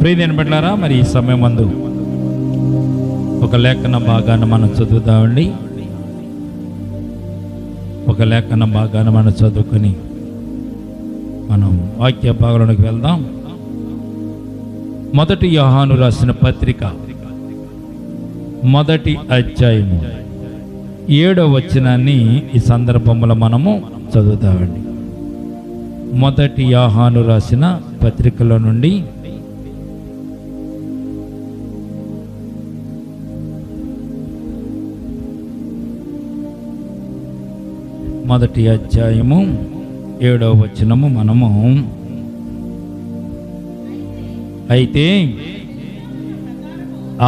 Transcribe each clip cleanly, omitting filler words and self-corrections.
ప్రియమైన బిడ్డలారా, మరి ఈ సమయం మందు ఒక లేఖన భాగాన్ని మనం చదువుదామండి. ఒక లేఖన భాగాన్ని మనం చదువుకొని మనం వాక్య భాగంలోకి వెళ్దాం. మొదటి యోహాను రాసిన పత్రిక 1వ అధ్యాయము 7వ వచనాన్ని ఈ సందర్భంలో మనము చదువుతామండి. మొదటి యోహాను రాసిన పత్రికలో నుండి 1వ అధ్యాయము 7వ వచనము మనము అయితే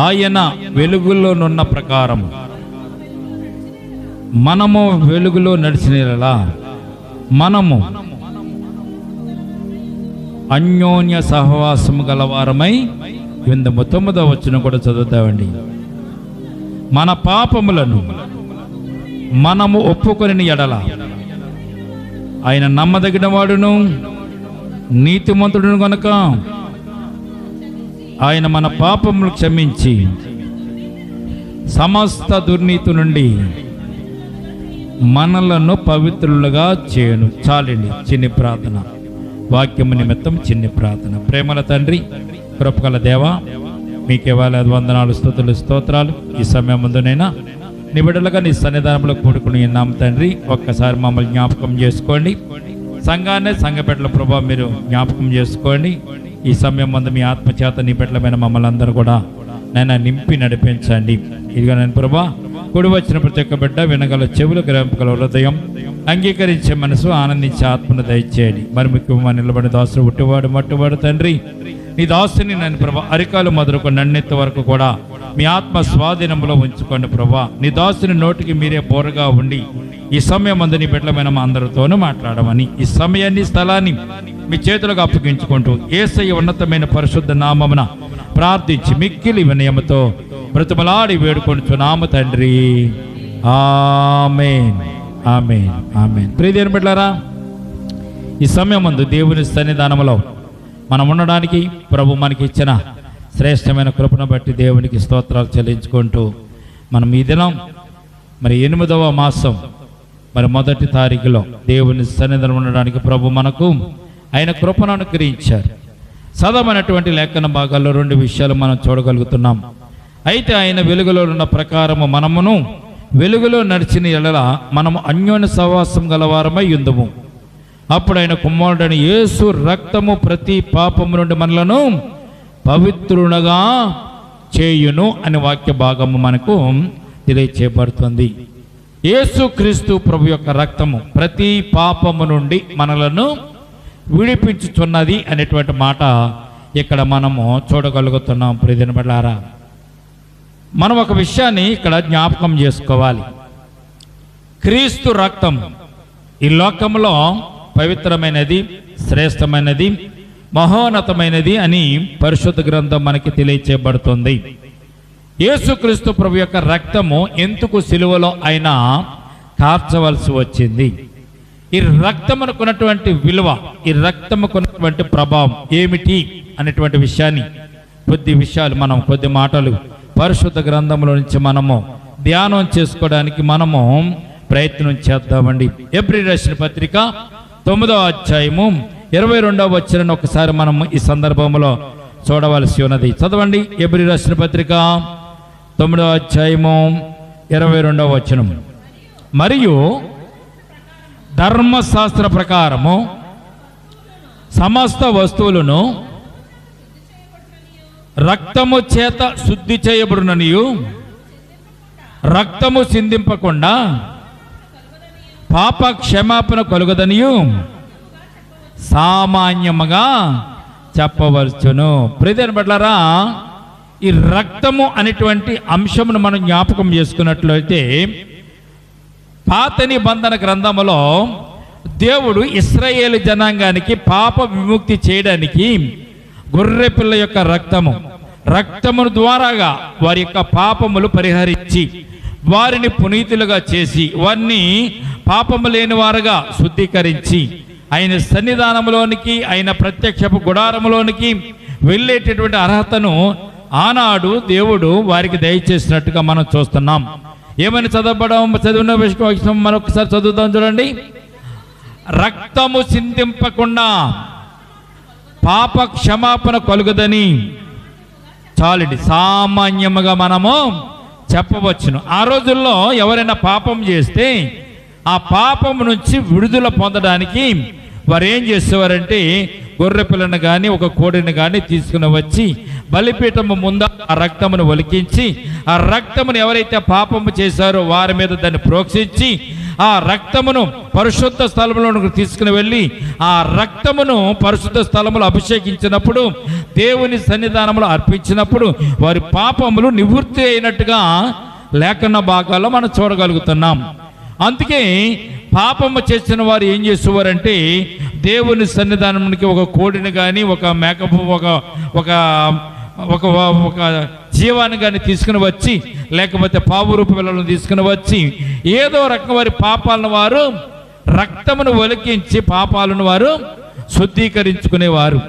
ఆయన వెలుగులోనున్న ప్రకారం మనము వెలుగులో నడిచినలా మనము అన్యోన్య సహవాసము గలవారమై విందము. 9వ వచనం కూడా చదువుతామండి. మన పాపములను మనము ఒప్పుకొని ఎడల ఆయన నమ్మదగిన వాడును నీతిమంతుడును కనుక ఆయన మన పాపములు క్షమించి సమస్త దుర్నీతి నుండి మనలను పవిత్రులుగా చేయను. చాలండి చిన్ని ప్రార్థన, వాక్యము నిమిత్తం చిన్ని ప్రార్థన. ప్రేమల తండ్రి, కృపగల దేవా, మీకే వేలాది వందనాలు, స్తుతులు, స్తోత్రాలు. ఈ సమయం ముందునైనా నీ బిడ్డలుగా నీ సన్నిధానంలో కూడుకుని ఉన్నాం తండ్రి. ఒక్కసారి మమ్మల్ని జ్ఞాపకం చేసుకోండి. సంఘాన్ని, సంఘ బిడ్డల ప్రభావ మీరు జ్ఞాపకం చేసుకోండి. ఈ సమయం ముందు మీ ఆత్మచేత నీ బిడ్డలమైన మమ్మల్ని అందరూ కూడా నైనా నింపి నడిపించండి. ఇదిగా నేను ప్రభా కూడి వచ్చిన ప్రతి ఒక్క బిడ్డ వినగల చెవులు, గ్రహింపగల హృదయం, అంగీకరించే మనసు, ఆనందించే ఆత్మను దయచేయండి. మరి ముఖ్యంగా నిలబడిన దాసుడు ఉట్టివాడు మట్టువాడు తండ్రి, నీ దాసుని నేను ప్రభా అరికాలు మొదలుకొని నన్నెత్త వరకు కూడా మీ ఆత్మ స్వాధీనంలో ఉంచుకోండి ప్రభా. నీ దాసుని నోటికి మీరే బోరగా ఉండి ఈ సమయం అందు నీ బిడ్డలమైన మా అందరితోనూ మాట్లాడమని ఈ సమయాన్ని, స్థలాన్ని మీ చేతులకు అప్పగించుకుంటూ యేసయ్య ఉన్నతమైన పరిశుద్ధ నామమున ప్రార్థించి మిక్కిలి వినయముతో బ్రతిమలాడి వేడుకొనుచున్నాము తండ్రి. ఆమేన్, ఆమేన్, ఆమేన్. ప్రియమైన బిడ్డలారా, ఈ సమయం ముందు దేవుని సన్నిధానంలో మనం ఉండడానికి ప్రభు మనకి ఇచ్చిన శ్రేష్టమైన కృపను బట్టి దేవునికి స్తోత్రాలు చెల్లించుకుంటూ మనం ఈ దినం మరి 8వ మాసం మరి 1వ తారీఖులో దేవుని సన్నిధానం ఉండడానికి ప్రభు మనకు ఆయన కృపను అనుగ్రహించారు. చదవనటువంటి లేఖన భాగాల్లో 2 విషయాలు మనం చూడగలుగుతున్నాం. అయితే ఆయన వెలుగులో ఉన్న ప్రకారము మనమును వెలుగులో నడిచిన ఎడల మనము అన్యోన్య సహవాసం గలవారమై ఉందుము. అప్పుడు ఆయన కుమారుడైన యేసు రక్తము ప్రతి పాపము నుండి మనలను పవిత్రునిగా చేయును అనే వాక్య భాగము మనకు తెలియచేయబడుతుంది. యేసు క్రీస్తు ప్రభు యొక్క రక్తము ప్రతి పాపము నుండి మనలను విడిపించుచున్నది అనేటువంటి మాట ఇక్కడ మనము చూడగలుగుతున్నాం. ప్రియమైన బిడ్డలారా, మనం ఒక విషయాన్ని ఇక్కడ జ్ఞాపకం చేసుకోవాలి. క్రీస్తు రక్తం ఈ లోకంలో పవిత్రమైనది, శ్రేష్టమైనది, మహోన్నతమైనది అని పరిశుద్ధ గ్రంథం మనకి తెలియచేయబడుతుంది. యేసుక్రీస్తు ప్రభు యొక్క రక్తము ఎందుకు సిలువలో ఆయన కార్చవలసి వచ్చింది? ఈ రక్తమునకున్నటువంటి విలువ, ఈ రక్తముకున్నటువంటి ప్రభావం ఏమిటి అనేటువంటి విషయాన్ని కొద్ది మాటలు పరిశుద్ధ గ్రంథంలో నుంచి మనము ధ్యానం చేసుకోవడానికి మనము ప్రయత్నం చేద్దామండి. హెబ్రీ రాసిన పత్రిక 9వ అధ్యాయము 22వ వచనాన్ని ఒకసారి మనం ఈ సందర్భంలో చూడవలసి ఉన్నది. చదవండి. హెబ్రీ రాసిన పత్రిక 9వ అధ్యాయము 22వ వచనం. మరియు ధర్మశాస్త్ర ప్రకారము సమస్త వస్తువులను రక్తము చేత శుద్ధి చేయబడుననియు రక్తము సిందింపకుండా పాప క్షమాపణ కలుగదనియు సామాన్యముగా చెప్పవచ్చును. ప్రియమైన బిడ్డలారా, ఈ రక్తము అనేటువంటి అంశమును మనం జ్ఞాపకం చేసుకున్నట్లయితే పాత నిబంధన గ్రంథములో దేవుడు ఇశ్రాయేలు జనాంగానికి పాప విముక్తి చేయడానికి గొర్రె పిల్ల యొక్క రక్తమును ద్వారాగా వారి యొక్క పాపములు పరిహరించి వారిని పునీతులుగా చేసి వారిని పాపము లేని వారుగా శుద్ధీకరించి ఆయన సన్నిధానంలోనికి, ఆయన ప్రత్యక్షపు గుడారములోనికి వెళ్ళేటటువంటి అర్హతను ఆనాడు దేవుడు వారికి దయచేసినట్టుగా మనం చూస్తున్నాం. ఏమని చదివిన విషయం మరొకసారి చదువుతాం చూడండి. రక్తము చిందింపకుండా పాప క్షమాపణ కలుగుదని చాలండి, సామాన్యముగా మనము చెప్పవచ్చును. ఆ రోజుల్లో ఎవరైనా పాపం చేస్తే ఆ పాపం నుంచి విడుదల పొందడానికి వారు ఏం చేసేవారంటే గొర్రె పిల్లను కానీ ఒక కోడిని కానీ తీసుకుని వచ్చి బలిపీఠము ముందు ఆ రక్తమును ఒలికించి ఆ రక్తమును ఎవరైతే పాపము చేశారో వారి మీద దాన్ని ప్రోక్షించి ఆ రక్తమును పరిశుద్ధ స్థలములోకి తీసుకుని వెళ్ళి ఆ రక్తమును పరిశుద్ధ స్థలములో అభిషేకించినప్పుడు, దేవుని సన్నిధానములో అర్పించినప్పుడు వారి పాపములు నివృత్తి అయినట్టుగా లేఖన భాగాల్లో మనం చూడగలుగుతున్నాం. అందుకే పాపము చేసిన వారు ఏం చేసేవారంటే దేవుని సన్నిధానానికి ఒక కోడిని కానీ ఒక మేకపు ఒక ఒక ఒక ఒక జీవాన్ని కానీ తీసుకుని వచ్చి, లేకపోతే పావు రూప పిల్లలను తీసుకుని వచ్చి ఏదో రకం వారి పాపాలను వారు రక్తమును ఒలికించి పాపాలను వారు శుద్ధీకరించుకునేవారు.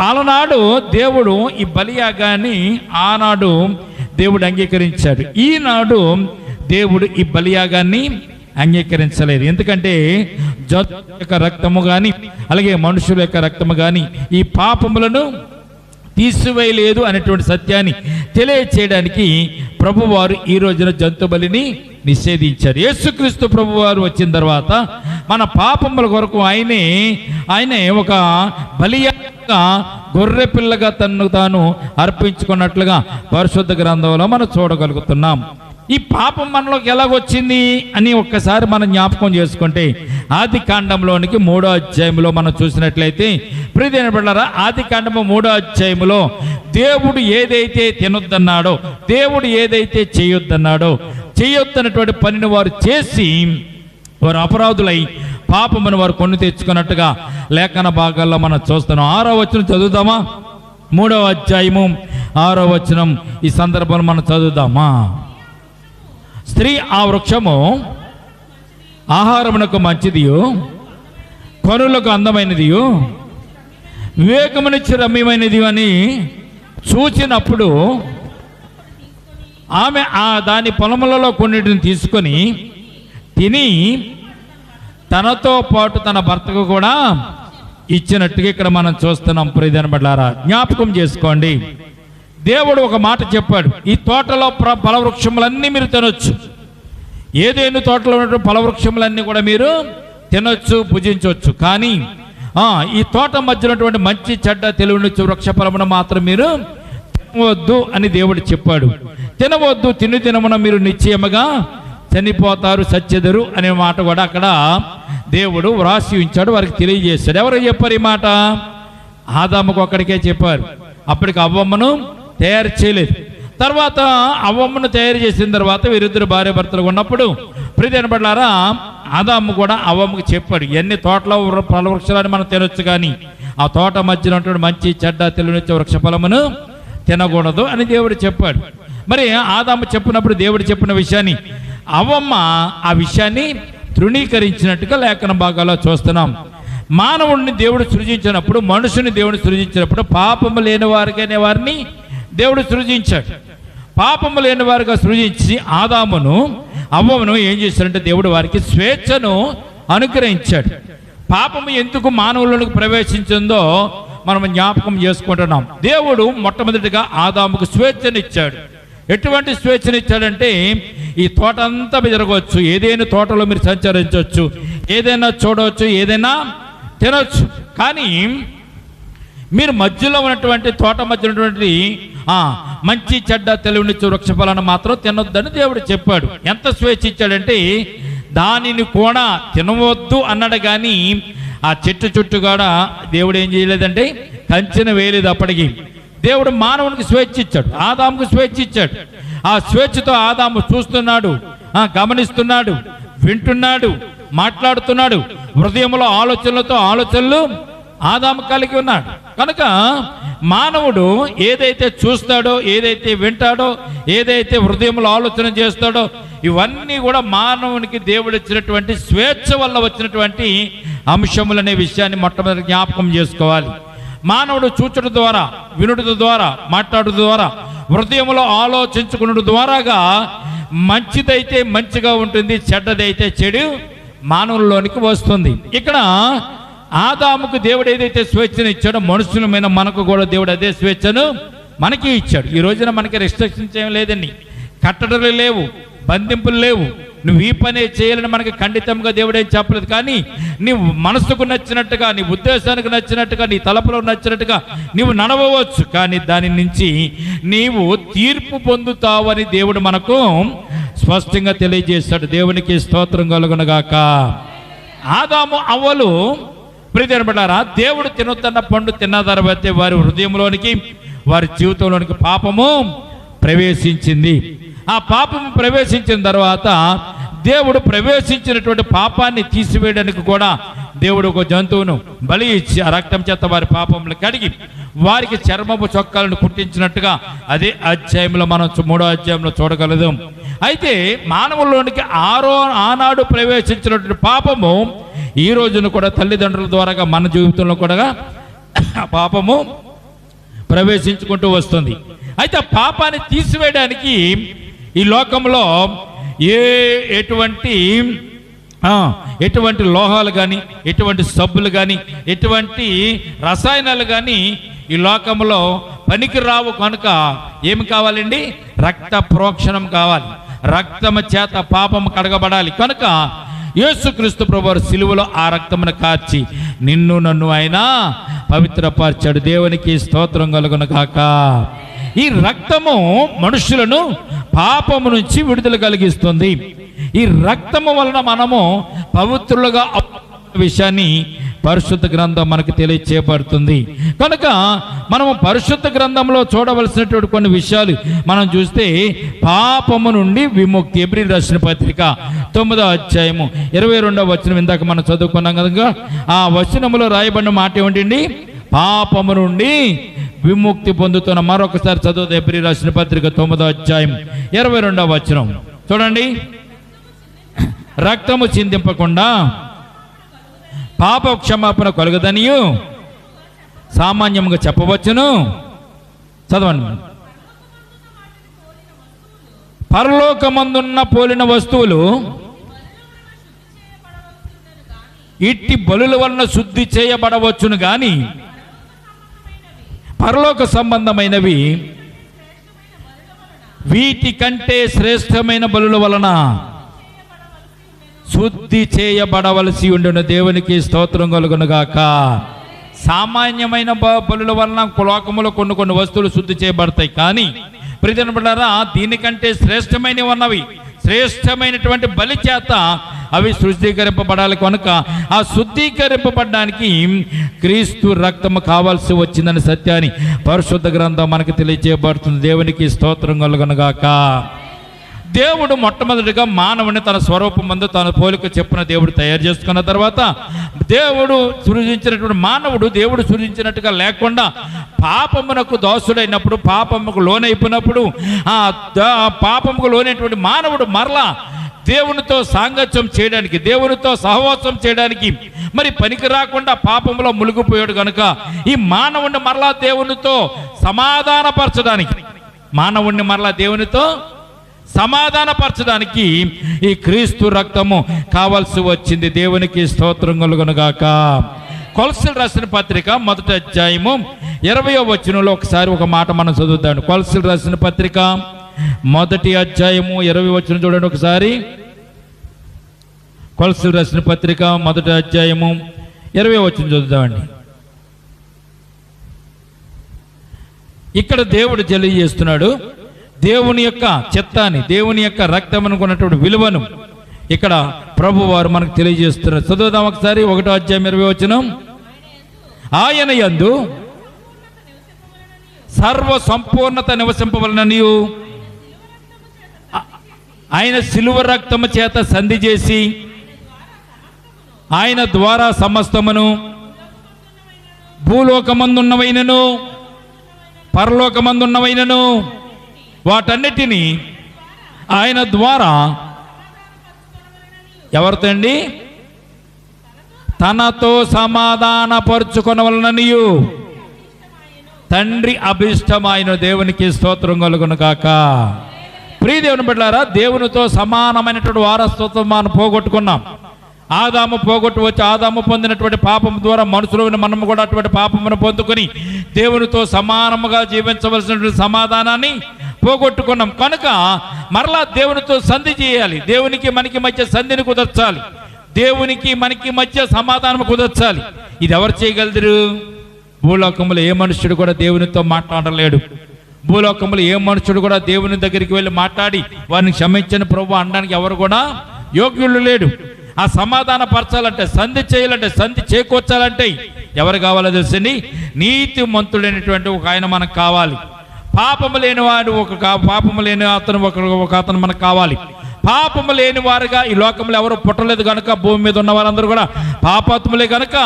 ఆనాడు దేవుడు ఈ బలియాగాన్ని ఆనాడు దేవుడు అంగీకరించాడు. ఈనాడు దేవుడు ఈ బలియాగాన్ని అంగీకరించలేదు. ఎందుకంటే జంతువుల యొక్క రక్తము కానీ అలాగే మనుషుల యొక్క రక్తము కానీ ఈ పాపములను తీసివేయలేదు అనేటువంటి సత్యాన్ని తెలియచేయడానికి ప్రభువారు ఈ రోజున జంతు బలిని నిషేధించారు. యేసుక్రీస్తు ప్రభువారు వచ్చిన తర్వాత మన పాపముల కొరకు ఆయనే ఒక బలియాగా గొర్రె పిల్లగా తన్ను తాను అర్పించుకున్నట్లుగా పరిశుద్ధ గ్రంథంలో మనం చూడగలుగుతున్నాం. ఈ పాపం మనలోకి ఎలాగొచ్చింది అని ఒక్కసారి మనం జ్ఞాపకం చేసుకుంటే ఆది కాండంలోనికి 3వ అధ్యాయంలో మనం చూసినట్లయితే, ప్రియమైన బిడ్డలారా, ఆది కాండము 3వ అధ్యాయంలో దేవుడు ఏదైతే తినొద్దన్నాడో, దేవుడు ఏదైతే చేయొద్దన్నటువంటి పనిని వారు చేసి వారు అపరాధులై పాపమును వారు కొని తెచ్చుకున్నట్టుగా లేఖన భాగాల్లో మనం చూస్తున్నాం. 6వ వచనం చదువుదామా? 3వ అధ్యాయము 6వ వచనం ఈ సందర్భంలో మనం చదువుదామా? స్త్రీ ఆ వృక్షము ఆహారమునకు మంచిదియు కనులకు అందమైనదియు వివేకమునిచ్చి రమ్యమైనది అని చూచినప్పుడు ఆమె దాని పొలములలో కొన్నిటిని తీసుకొని తిని తనతో పాటు తన భర్తకు కూడా ఇచ్చినట్టుగా ఇక్కడ మనం చూస్తున్నాం. ప్రియమైన బిడ్డలారా, జ్ఞాపకం చేసుకోండి. దేవుడు ఒక మాట చెప్పాడు, ఈ తోటలో ఫలవృక్షములన్నీ మీరు తినొచ్చు. ఏదేను తోటలో ఉన్నటువంటి ఫలవృక్షములన్నీ కూడా మీరు తినొచ్చు, భుజించవచ్చు. కానీ ఈ తోట మధ్య ఉన్నటువంటి మంచి చెడ్డ తెలివినిచ్చు వృక్ష ఫలమును మాత్రం మీరు తినవద్దు అని దేవుడు చెప్పాడు. తినవద్దు, తినమున మీరు నిశ్చయముగా చనిపోతారు, సచ్చెదరు అనే మాట కూడా అక్కడ దేవుడు వ్రాసి ఉంచాడు, వారికి తెలియజేశాడు. ఎవరు చెప్పారు ఈ మాట? ఆదాముకు ఒక్కడికే చెప్పారు. అప్పటికి అవ్వమ్మను తయారు చేయలేదు. తర్వాత అవ్వమ్మను తయారు చేసిన తర్వాత వీరిద్దరు భార్య భర్తలు ఉన్నప్పుడు ప్రియమైన బిడ్డలారా, ఆదాము కూడా అవ్వమ్మకు చెప్పాడు, ఎన్ని తోటలో ఫలవృక్షాలని మనం తినొచ్చు, కానీ ఆ తోట మధ్యన ఉన్నటువంటి మంచి చెడ్డ తెలివినిచ్చే వృక్ష ఫలమును తినకూడదు అని దేవుడు చెప్పాడు. మరి ఆదాము చెప్పినప్పుడు దేవుడు చెప్పిన విషయాన్ని అవ్వమ్మ ఆ విషయాన్ని తృణీకరించినట్టుగా లేఖన భాగాల్లో చూస్తున్నాం. మానవుడిని దేవుడు సృజించినప్పుడు, మనుషుని దేవుడు సృజించినప్పుడు పాపము లేని వారిని దేవుడు సృజించాడు. పాపము లేని వారిగా సృజించి ఆదామును అవ్వమును ఏం చేశాడంటే దేవుడు వారికి స్వేచ్ఛను అనుగ్రహించాడు. పాపము ఎందుకు మానవులకు ప్రవేశించిందో మనం జ్ఞాపకం చేసుకుంటున్నాం. దేవుడు మొట్టమొదటిగా ఆదాముకు స్వేచ్ఛనిచ్చాడు. ఎటువంటి స్వేచ్ఛనిచ్చాడంటే ఈ తోట అంతా తిరగవచ్చు, ఏదైనా తోటలో మీరు సంచరించవచ్చు, ఏదైనా చూడవచ్చు, ఏదైనా తినవచ్చు. కానీ మీరు మధ్యలో ఉన్నటువంటి తోట మధ్య ఉన్నటువంటి మంచి చెడ్డ తెలివినిచ్చు వృక్ష ఫలాన్ని మాత్రం తినొద్దని దేవుడు చెప్పాడు. ఎంత స్వేచ్ఛ ఇచ్చాడంటే దానిని కూడా తినవద్దు అన్నాడు, కానీ ఆ చెట్టు చుట్టూ కూడా దేవుడు ఏం చేయలేదంటే కంచెను వేయలేదు. అప్పటికి దేవుడు మానవునికి స్వేచ్ఛ ఇచ్చాడు, ఆదాముకు స్వేచ్ఛ ఇచ్చాడు. ఆ స్వేచ్ఛతో ఆదాము చూస్తున్నాడు, గమనిస్తున్నాడు, వింటున్నాడు, మాట్లాడుతున్నాడు. హృదయంలో ఆలోచనలు ఆదాము కలిగి ఉన్నాడు. కనుక మానవుడు ఏదైతే చూస్తాడో, ఏదైతే వింటాడో, ఏదైతే హృదయంలో ఆలోచన చేస్తాడో ఇవన్నీ కూడా మానవునికి దేవుడు ఇచ్చినటువంటి స్వేచ్ఛ వల్ల వచ్చినటువంటి అంశములనే విషయాన్ని మొట్టమొదటి జ్ఞాపకం చేసుకోవాలి. మానవుడు చూచుట ద్వారా, వినుట ద్వారా, మాట్లాడుట ద్వారా, హృదయంలో ఆలోచించుకున్నట ద్వారాగా మంచిదైతే మంచిగా ఉంటుంది, చెడ్డదైతే చెడు మానవుల్లోనికి వస్తుంది. ఇక్కడ ఆదాముకు దేవుడు ఏదైతే స్వేచ్ఛను ఇచ్చాడో మనుషులమైన మనకు కూడా దేవుడు అదే స్వేచ్ఛను మనకి ఇచ్చాడు. ఈ రోజున మనకి రెస్ట్రిక్షన్స్ ఏం లేదండి, కట్టడలు లేవు, బంధింపులు లేవు. నువ్వు ఈ పనే చేయాలని మనకి ఖండితంగా దేవుడు ఏం చెప్పలేదు. కానీ నీ మనసుకు నచ్చినట్టుగా, నీ ఉద్దేశానికి నచ్చినట్టుగా, నీ తలపులో నచ్చినట్టుగా నీవు నడవవచ్చు. కానీ దాని నుంచి నీవు తీర్పు పొందుతావని దేవుడు మనకు స్పష్టంగా తెలియజేశాడు. దేవునికి స్తోత్రం కలుగునుగాక. ఆదాము అవ్వలు ప్రియమైన బిడ్డలారా, దేవుడు తినొద్దన్న పండు తిన్న తర్వాత వారి హృదయంలోనికి, వారి జీవితంలోనికి పాపము ప్రవేశించింది. ఆ పాపము ప్రవేశించిన తర్వాత దేవుడు ప్రవేశించినటువంటి పాపాన్ని తీసివేయడానికి కూడా దేవుడు ఒక జంతువును బలి ఇచ్చి ఆ రక్తం చేత వారి పాపములు కడిగి వారికి చర్మపు చొక్కాలను కుట్టించినట్టుగా అదే అధ్యాయంలో మనం 3వ అధ్యాయంలో చూడగలదు. అయితే మానవుల్లోనికి ఆనాడు ప్రవేశించినటువంటి పాపము ఈ రోజున కూడా తల్లిదండ్రుల ద్వారా మన జీవితంలో కూడా పాపము ప్రవేశించుకుంటూ వస్తుంది. అయితే ఆ పాపాన్ని తీసివేయడానికి ఈ లోకంలో ఎటువంటి లోహాలు కానీ, ఎటువంటి సబ్బులు కానీ, ఎటువంటి రసాయనాలు కానీ ఈ లోకంలో పనికి రావు. కనుక ఏమి కావాలండి? రక్త ప్రోక్షణం కావాలి. రక్తము చేత పాపము కడగబడాలి. కనుక యేసుక్రీస్తు ప్రభువారు సిలువలో ఆ రక్తమును కార్చి నిన్ను నన్ను ఆయన పవిత్రపరిచాడు. దేవునికి స్తోత్రం కలుగునుగాక. ఈ రక్తము మనుషులను పాపము నుంచి విడుదల కలిగిస్తుంది. ఈ రక్తము వలన మనము పవిత్రులుగా విషయాన్ని పరిశుద్ధ గ్రంథం మనకు తెలియచేయబడుతుంది. కనుక మనము పరిశుద్ధ గ్రంథంలో చూడవలసినటువంటి కొన్ని విషయాలు మనం చూస్తే పాపము నుండి విముక్తి. హెబ్రీయులకు రాసిన పత్రిక 9వ అధ్యాయము 22వ వచనం ఇందాక మనం చదువుకున్నాం కనుక ఆ వచనములో రాయబడిన మాట ఏమిటండి? పాపము నుండి విముక్తి పొందుతున్న. మరొకసారి చదువు. హెబ్రీయులకు రాసిన పత్రిక 9వ అధ్యాయం 22వ వచనం చూడండి. రక్తము చిందింపకుండా పాప క్షమాపణ కలుగదనియు సామాన్యంగా చెప్పవచ్చును. చదవండి. పరలోకమందున్న పోలిన వస్తువులు ఇట్టి బలుల వలన శుద్ధి చేయబడవచ్చును గాని పరలోక సంబంధమైనవి వీటి కంటే శ్రేష్టమైన బలుల వలన శుద్ధి చేయబడవలసి ఉండును. దేవునికి స్తోత్రం కలుగునుగాక. సామాన్యమైన బలుల వలన లోకములో కొన్ని వస్తువులు శుద్ధి చేయబడతాయి. కానీ ప్రియమైన బిడ్డలారా, దీనికంటే శ్రేష్టమైనవి ఉన్నవి. శ్రేష్టమైనటువంటి బలి చేత అవి శుద్ధీకరింపబడాలి. కనుక ఆ శుద్ధీకరింపబడడానికి క్రీస్తు రక్తము కావాల్సి వచ్చిందని సత్యాన్ని పరిశుద్ధ గ్రంథం మనకు తెలియజేయబడుతుంది. దేవునికి స్తోత్రం కలుగునుగాక. దేవుడు మొట్టమొదటిగా మానవుని తన స్వరూపమందు తన పోలిక చెప్పున దేవుడు తయారు చేసుకున్న తర్వాత దేవుడు సృజించినటువంటి మానవుడు దేవుడు సృజించినట్టుగా లేకుండా పాపమునకు దోషుడైనప్పుడు, పాపముకు లోనైపోయినప్పుడు ఆ పాపముకు లోనైనటువంటి మానవుడు మరలా దేవునితో సాంగత్యం చేయడానికి, దేవునితో సహవాసం చేయడానికి మరి పనికి రాకుండా పాపములో మునిగిపోయాడు. కనుక ఈ మానవుణ్ణి మరలా దేవునితో సమాధానపరచడానికి, మానవుణ్ణి మరలా దేవునితో సమాధానపరచడానికి ఈ క్రీస్తు రక్తము కావాల్సి వచ్చింది. దేవునికి స్తోత్రం కలుగునుగాక. కొలస్సీయులకు రాసిన పత్రిక 1వ అధ్యాయము 20వ వచనంలో ఒకసారి ఒక మాట మనం చదువుతాం. కొలస్సీయులకు రాసిన పత్రిక 1వ అధ్యాయము 20వ వచనం చూడండి ఒకసారి. కొలస్సీయులకు రాసిన పత్రిక 1వ అధ్యాయము 20వ వచనం చదువుతామండి. ఇక్కడ దేవుడు తెలియజేస్తున్నాడు దేవుని యొక్క చిత్తాన్ని, దేవుని యొక్క రక్తం అనుకున్నటువంటి విలువను ఇక్కడ ప్రభు వారు మనకు తెలియజేస్తున్నారు. చదువుదాం ఒకసారి. 1వ అధ్యాయం 20వ వచనం. ఆయన యందు సర్వ సంపూర్ణత నివసింపవలననియు ఆయన శిలువ రక్తము చేత సంధి చేసి ఆయన ద్వారా సమస్తమును భూలోకమందున్నవైనను పరలోకమందున్నవైనను వాటన్నిటినీ ఆయన ద్వారా ఎవరితో అండి? తనతో సమాధానపరుచుకొనవలననియు తండ్రి అభిష్టమైన దేవునికి స్తోత్రం కలుగును గాక. ప్రియ దేవుని బిడ్డలారా, దేవునితో సమానమైనటువంటి వారసత్వం మనం పోగొట్టుకున్నాం. ఆదాము పోగొట్టు వచ్చి ఆదాము పొందినటువంటి పాపం ద్వారా మనుషులు మనము కూడా అటువంటి పాపమును పొందుకొని దేవునితో సమానముగా జీవించవలసినటువంటి సమాధానాన్ని పోగొట్టుకున్నాం. కనుక మరలా దేవునితో సంధి చేయాలి. దేవునికి మనకి మధ్య సంధిని కుదర్చాలి. దేవునికి మనకి మధ్య సమాధానం కుదర్చాలి. ఇది ఎవరు చేయగలరు? భూలోకములో ఏ మనుష్యుడు కూడా దేవునితో మాట్లాడలేడు. భూలోకములో ఏ మనుష్యుడు కూడా దేవుని దగ్గరికి వెళ్ళి మాట్లాడి వారిని క్షమించని ప్రభు అనడానికి ఎవరు కూడా యోగ్యులు లేడు. ఆ సమాధాన పరచాలంటే, సంధి చేయాలంటే, సంధి చేకూర్చాలంటే ఎవరు కావాలో తెలుసండి? నీతి మంతుడైనటువంటి ఒక ఆయన మనకు కావాలి. పాపము లేని వాడు పాపము లేని అతను మనకు కావాలి. పాపము లేని వారుగా ఈ లోకంలో ఎవరు పుట్టలేదు కనుక, భూమి మీద ఉన్న వారందరూ కూడా పాపాత్ములే కనుక,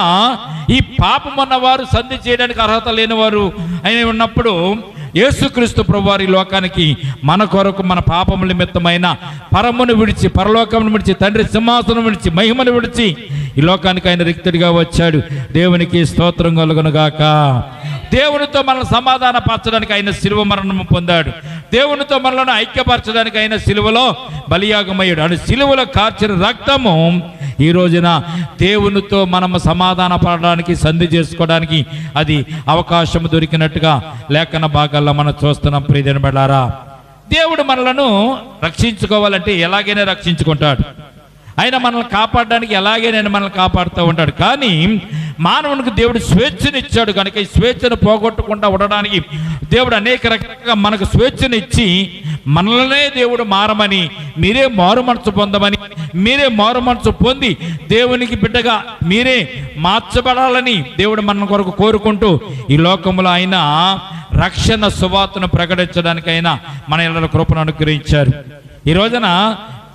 ఈ పాపం ఉన్నవారు సంధి చేయడానికి అర్హత లేనివారు అయిన ఉన్నప్పుడు యేసుక్రీస్తు ప్రభువారు ఈ లోకానికి మన కొరకు మన పాపముల నిమిత్తమైన పరమును విడిచి, పరలోకమును విడిచి, తండ్రి సింహాసనం విడిచి, మహిమను విడిచి ఈ లోకానికి ఆయన రిక్తుడిగా వచ్చాడు. దేవునికి స్తోత్రం కలుగును గాక. దేవునితో మనల్ని సమాధాన పరచడానికి ఆయన శిలువ మరణము పొందాడు. దేవునితో మనలను ఐక్యపరచడానికి ఆయన శిలువలో బలియాగమయ్యాడు. అని శిలువలో కార్చిన రక్తము ఈ రోజున దేవునితో మనము సమాధాన పడడానికి, సంధి చేసుకోవడానికి అది అవకాశం దొరికినట్టుగా లేఖన భాగాల్లో మనం చూస్తున్నాం. ప్రియమైన బిడ్డలారా, దేవుడు మనలను రక్షించుకోవాలంటే ఎలాగైనా రక్షించుకుంటాడు. ఆయన మనల్ని కాపాడడానికి ఎలాగైనా మనల్ని కాపాడుతూ ఉంటాడు. కానీ మానవునికి దేవుడు స్వేచ్ఛనిచ్చాడు కనుక ఈ స్వేచ్ఛను పోగొట్టకుండా ఉండడానికి దేవుడు అనేక రకాలుగా మనకు స్వేచ్ఛనిచ్చి మనల్నే దేవుడు మారమని, మీరే మారు మనసు పొందమని, మీరే మారు మనసు పొంది దేవునికి బిడ్డగా మీరే మార్చబడాలని దేవుడు మన కొరకు కోరుకుంటూ ఈ లోకంలో ఆయన రక్షణ సువార్తను ప్రకటించడానికైనా మన ఇళ్ళ కృపను అనుగ్రహించారు. ఈ రోజున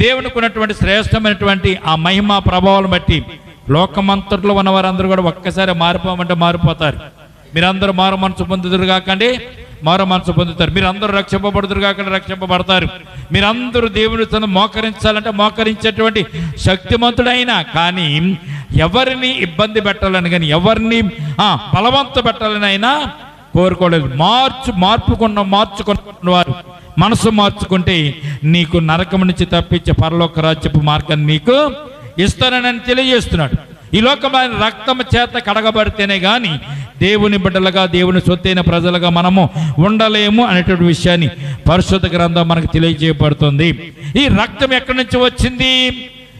దేవునికి ఉన్నటువంటి శ్రేష్టమైనటువంటి ఆ మహిమ ప్రభావాలను బట్టి లోకమంతట్లో ఉన్న వారందరూ కూడా ఒక్కసారి మారిపోమంటే మారిపోతారు. మీరందరూ మారు మనసు పొందుదురు కాకండి, మారు మనసు పొందుతారు. మీరందరూ రక్షింపబడుదురు కాకండి, రక్షింపబడతారు. మీరందరూ దేవుని మోకరించాలంటే మోకరించేటువంటి శక్తిమంతుడైనా కానీ ఎవరిని ఇబ్బంది పెట్టాలని కానీ ఎవరిని బలవంత పెట్టాలని అయినా కోరుకోలేదు. మార్చుకున్నవారు మనసు మార్చుకుంటే నీకు నరకం నుంచి తప్పించే పరలోక రాజ్యపు మార్గాన్ని నీకు ఇస్తానని తెలియజేస్తున్నాడు. ఈ లోకమైన రక్తము చేత కడగబడితేనే కానీ దేవుని బిడ్డలుగా, దేవుని సొత్తైన ప్రజలుగా మనము ఉండలేము అనేటువంటి విషయాన్ని పరిశుద్ధ గ్రంథం మనకు తెలియజేయబడుతుంది. ఈ రక్తం ఎక్కడి నుంచి వచ్చింది?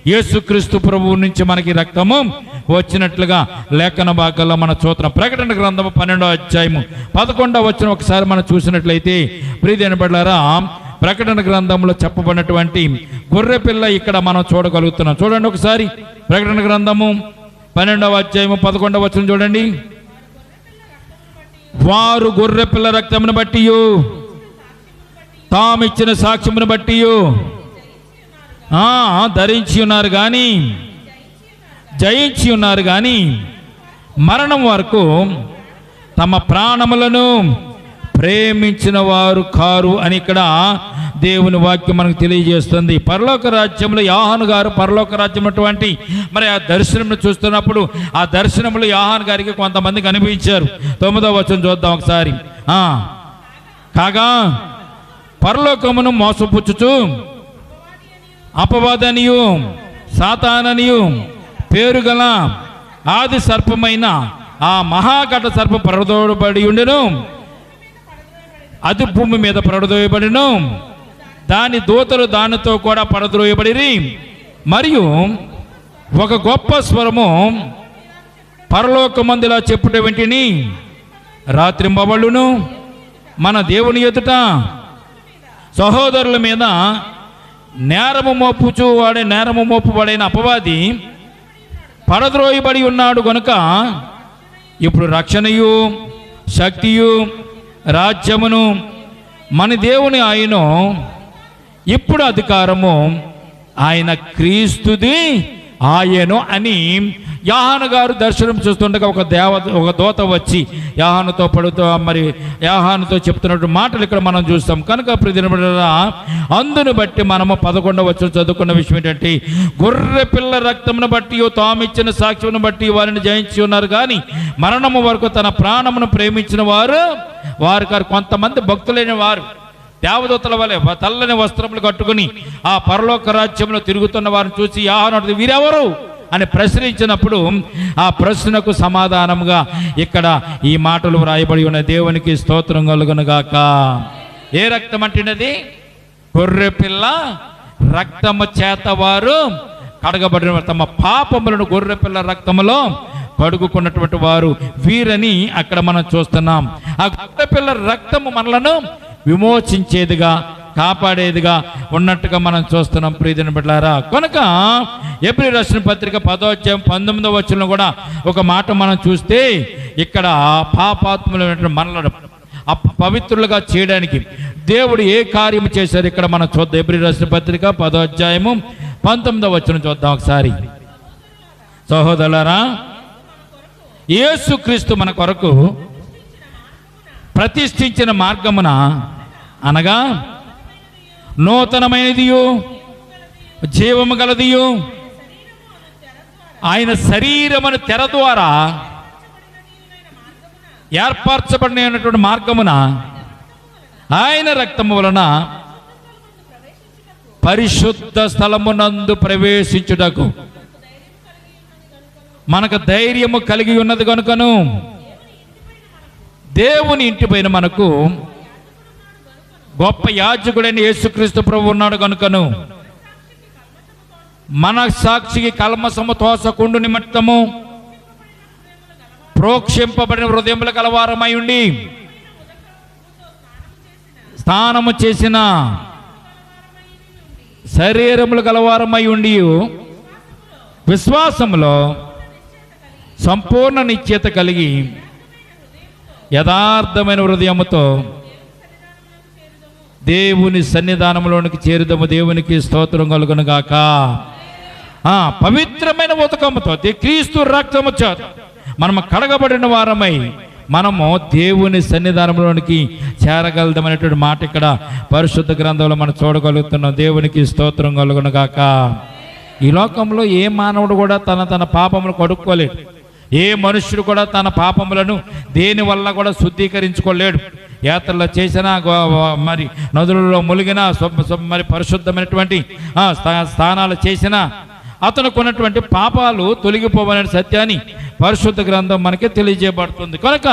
యేసుక్రీస్తు ప్రభువు నుంచి మనకి రక్తము వచ్చినట్లుగా లేఖన భాగాల్లో మన చూస్తున్నాం. ప్రకటన గ్రంథము 12వ అధ్యాయము 11వ వచనం ఒకసారి మనం చూసినట్లయితే, ప్రియమైన బిడ్డలారా, ప్రకటన గ్రంథంలో చెప్పబడినటువంటి గొర్రెపిల్ల ఇక్కడ మనం చూడగలుగుతున్నాం. చూడండి ఒకసారి ప్రకటన గ్రంథము 12వ అధ్యాయము 11వ వచనం చూడండి. వారు గొర్రెపిల్ల రక్తమును బట్టి తామిచ్చిన సాక్ష్యమును బట్టి ధరించి ఉన్నారు కానీ, జయించి ఉన్నారు కానీ మరణం వరకు తమ ప్రాణములను ప్రేమించిన వారు కారు అని ఇక్కడ దేవుని వాక్యం మనకు తెలియజేస్తుంది. పరలోక రాజ్యంలో యోహాను గారు పరలోక రాజ్యం అటువంటి మరి ఆ దర్శనం చూస్తున్నప్పుడు ఆ దర్శనంలో యోహాను గారికి కొంతమంది కనిపించారు. 9వ వచనం చూద్దాం ఒకసారి. కాగా పరలోకమును మోసపుచ్చుచు అపవాదనియు సాతాననియు పేరు గల ఆది సర్పమైన ఆ మహాఘట సర్పం పరదోయబడి ఉండెను. అది భూమి మీద పరదోయబడిను. దాని దూతలు దానితో కూడా పరద్రోయబడిరి. మరియు ఒక గొప్ప స్వరము పరలోకమందులా చెప్పుట వెంటిని, రాత్రింబవళ్ళును మన దేవుని ఎదుట సహోదరుల మీద నేరము మోపుబడైన అపవాది పరద్రోయబడి ఉన్నాడు కనుక ఇప్పుడు రక్షణయు శక్తియు రాజ్యమును మన దేవుని ఆయన, ఇప్పుడు అధికారము ఆయన క్రీస్తుది ఆయను అని యోహాను గారు దర్శనం చూస్తుండగా ఒక దూత వచ్చి యోహానుతో పడుతూ మరి యోహానుతో చెప్తున్నట్టు మాటలు ఇక్కడ మనం చూస్తాం. కనుక ప్రతిదిన అందును బట్టి మనము 11వ వచనం చదువుకున్న విషయం ఏంటంటే, గొర్రె పిల్ల రక్తమును బట్టి తామిచ్చిన సాక్ష్యమును బట్టి వారిని జయించి ఉన్నారు కానీ మరణము వరకు తన ప్రాణమును ప్రేమించిన వారు వారు కొంతమంది భక్తులైన వారు దేవదూతల వలె తెల్లని వస్త్రములు కట్టుకుని ఆ పరలోక రాజ్యంలో తిరుగుతున్న వారిని చూసి యోహాను వీరెవరు అని ప్రశ్నించినప్పుడు ఆ ప్రశ్నకు సమాధానముగా ఇక్కడ ఈ మాటలు వ్రాయబడి ఉన్న దేవునికి స్తోత్రం కలుగునుగాక. ఏ రక్తం అంటున్నది? గొర్రె పిల్ల రక్తము చేత వారు కడగబడిన, తమ పాపములను గొర్రె పిల్ల రక్తములో కడుగుకున్నటువంటి వారు వీరని అక్కడ మనం చూస్తున్నాం. ఆ గొర్రె పిల్ల రక్తము మనలను విమోచించేదిగా, కాపాడేదిగా ఉన్నట్టుగా మనం చూస్తున్నాం ప్రియమైన బిడ్డలారా. కనుక హెబ్రీ రాసిన పత్రిక 10వ అధ్యాయం 19వ వచనంలో కూడా ఒక మాట మనం చూస్తే, ఇక్కడ పాపాత్ములైనటువంటి మనలను పవిత్రులుగా చేయడానికి దేవుడు ఏ కార్యం చేశారు ఇక్కడ మనం చూద్దాం. హెబ్రీ రాసిన పత్రిక 10వ అధ్యాయము 19వ వచనం చూద్దాం ఒకసారి. సహోదరులారా, యేసుక్రీస్తు మన కొరకు ప్రతిష్ఠించిన మార్గమున, అనగా నూతనమైనదియు జీవము గలదియు ఆయన శరీరమును తెర ద్వారా ఏర్పరచబడినటువంటి మార్గమున ఆయన రక్తము వలన పరిశుద్ధ స్థలమునందు ప్రవేశించుటకు మనకు ధైర్యము కలిగి ఉన్నది కనుకను, దేవుని ఇంటి పైన మనకు గొప్ప యాజకుడైన యేసుక్రీస్తు ప్రభు ఉన్నాడు కనుకను, మన సాక్షికి కల్మసము తోసకుండు నిమిత్తము ప్రోక్షింపబడిన హృదయముల కలవారమై ఉండి స్నానము చేసిన శరీరములు కలవారమై ఉండి విశ్వాసములో సంపూర్ణ నిశ్చయత కలిగి యథార్థమైన హృదయముతో దేవుని సన్నిధానంలోనికి చేరుదము. దేవునికి స్తోత్రం కలుగునుగాక. పవిత్రమైన ఉతకముతో క్రీస్తు రక్తము చేత మనము కడగబడిన వారమై మనము దేవుని సన్నిధానంలోనికి చేరగలదమనేటువంటి మాట ఇక్కడ పరిశుద్ధ గ్రంథంలో మనం చూడగలుగుతున్నాం. దేవునికి స్తోత్రం కలుగునుగాక. ఈ లోకంలో ఏ మానవుడు కూడా తన పాపములు కడుక్కోలేడు. ఏ మనుష్యుడు కూడా తన పాపములను దేని వల్ల కూడా శుద్ధీకరించుకోలేడు. యాత్రలో చేసినా, మరి నదులలో ములిగినా, మరి పరిశుద్ధమైనటువంటి స్నానాలు చేసినా అతనికి ఉన్నటువంటి పాపాలు తొలగిపోవనే సత్యాన్ని పరిశుద్ధ గ్రంథం మనకి తెలియజేయబడుతుంది. కనుక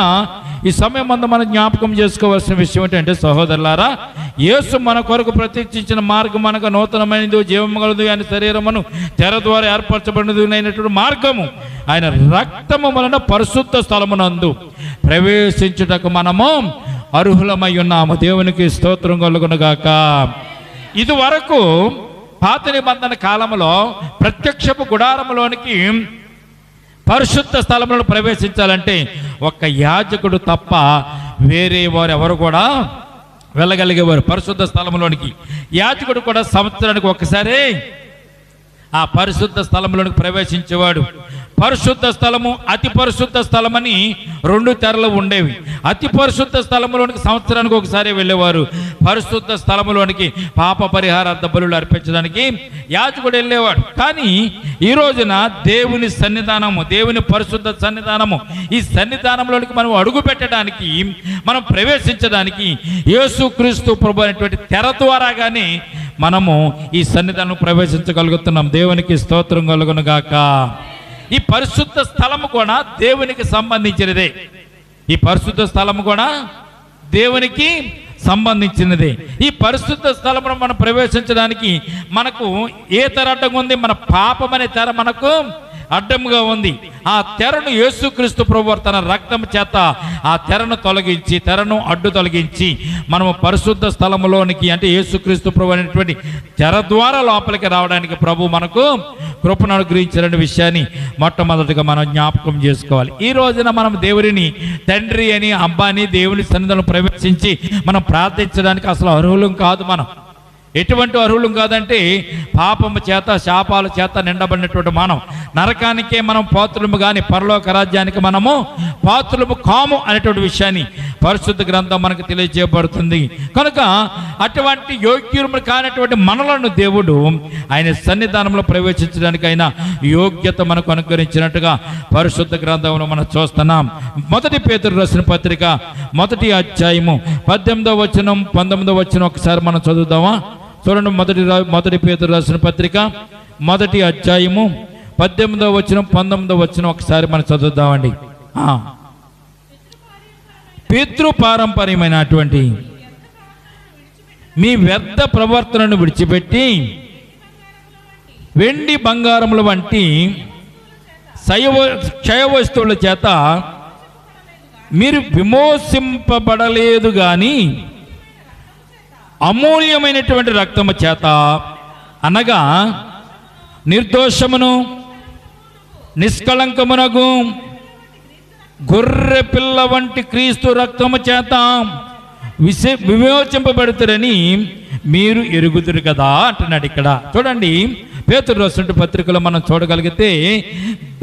ఈ సమయం అంతా మనం జ్ఞాపకం చేసుకోవాల్సిన విషయం ఏంటంటే, సహోదరులారా, యేసు మన కొరకు ప్రత్యక్షించిన మార్గం మనకు నూతనమైనది, జీవము గలదు, ఆయన శరీరమును తెర ద్వారా ఏర్పరచబడినది అయినటువంటి మార్గము ఆయన రక్తము వలన పరిశుద్ధ స్థలమునందు ప్రవేశించుటకు మనము అర్హులమై ఉన్నాము. దేవునికి స్తోత్రం కలుగునుగాక. ఇది వరకు పాత నిబంధన కాలంలో ప్రత్యక్షపు గుడారములోనికి పరిశుద్ధ స్థలములను ప్రవేశించాలంటే ఒక్క యాజకుడు తప్ప వేరే వారు ఎవరు కూడా వెళ్ళగలిగేవారు. పరిశుద్ధ స్థలములోనికి యాజకుడు కూడా సంవత్సరానికి ఒకసారి ఆ పరిశుద్ధ స్థలంలోనికి ప్రవేశించేవాడు. పరిశుద్ధ స్థలము, అతి పరిశుద్ధ స్థలమని 2 తెరలు ఉండేవి. అతి పరిశుద్ధ స్థలములోనికి సంవత్సరానికి ఒకసారి వెళ్ళేవారు. పరిశుద్ధ స్థలములోనికి పాప పరిహారార్థ బలులు అర్పించడానికి యాజకుడు వెళ్ళేవాడు. కానీ ఈ రోజున దేవుని సన్నిధానము, దేవుని పరిశుద్ధ సన్నిధానము, ఈ సన్నిధానంలోనికి మనం అడుగు పెట్టడానికి, మనం ప్రవేశించడానికి యేసుక్రీస్తు ప్రభు అనేటువంటి తెర ద్వారాగానే మనము ఈ సన్నిధానం ప్రవేశించగలుగుతున్నాం. దేవునికి స్తోత్రం కలుగునుగాక. ఈ పరిశుద్ధ స్థలము కూడా దేవునికి సంబంధించినదే. ఈ పరిశుద్ధ స్థలము కూడా దేవునికి సంబంధించినదే. ఈ పరిశుద్ధ స్థలమును మనం ప్రవేశించడానికి మనకు ఏ తెర అడ్డంగా ఉంది? మన పాపం అనే తెర మనకు అడ్డముగా ఉంది. ఆ తెరను యేసుక్రీస్తు ప్రభువు తన రక్తం చేత ఆ తెరను తొలగించి, తెరను అడ్డు తొలగించి మనము పరిశుద్ధ స్థలములోనికి, అంటే యేసుక్రీస్తు ప్రభు అనేటువంటి తెర ద్వారా లోపలికి రావడానికి ప్రభు మనకు కృపను అనుగ్రహించిన విషయాన్ని మొట్టమొదటిగా మనం జ్ఞాపకం చేసుకోవాలి. ఈ రోజున మనం దేవుడిని తండ్రి అని, అబ్బా అని దేవుని సన్నిధిలో ప్రవేశించి మనం ప్రార్థించడానికి అసలు అర్హులం కాదు. మనం ఎటువంటి అర్హులం కాదంటే, పాపము చేత, శాపాల చేత నిండబడినటువంటి మనం నరకానికే మనం పాత్రులము, కానీ పరలోక రాజ్యానికి మనము పాత్రులము కాము అనేటువంటి విషయాన్ని పరిశుద్ధ గ్రంథం మనకు తెలియజేయబడుతుంది. కనుక అటువంటి యోగ్యులు కానటువంటి మనలను దేవుడు ఆయన సన్నిధానంలో ప్రవేశించడానికి అయినా యోగ్యత మనకు అనుగ్రహించినట్టుగా పరిశుద్ధ గ్రంథంలో మనం చూస్తున్నాం. మొదటి పేతురు రాసిన పత్రిక 1వ అధ్యాయము 18వ వచనం 19వ వచనం ఒకసారి మనం చదువుదామా? చూడండి, మొదటి పేతురు రాసిన పత్రిక 1వ అధ్యాయము 18వ వచనం 19వ వచనం ఒకసారి మనం చదువుదామండి. పితృపారంపర్యమైనటువంటి మీ వ్యర్థ ప్రవర్తనను విడిచిపెట్టి వెండి బంగారముల వంటి క్షయ వస్తువుల చేత మీరు విమోచింపబడలేదు గాని అమూల్యమైనటువంటి రక్తము చేత, అనగా నిర్దోషమును నిష్కళంకమునగు గొర్రె పిల్ల వంటి క్రీస్తు రక్తము చేత విమోచింపబడుతారని మీరు ఎరుగుదురు కదా అంటున్నాడు. ఇక్కడ చూడండి, పేతురు రాసిన పత్రికలో మనం చూడగలిగితే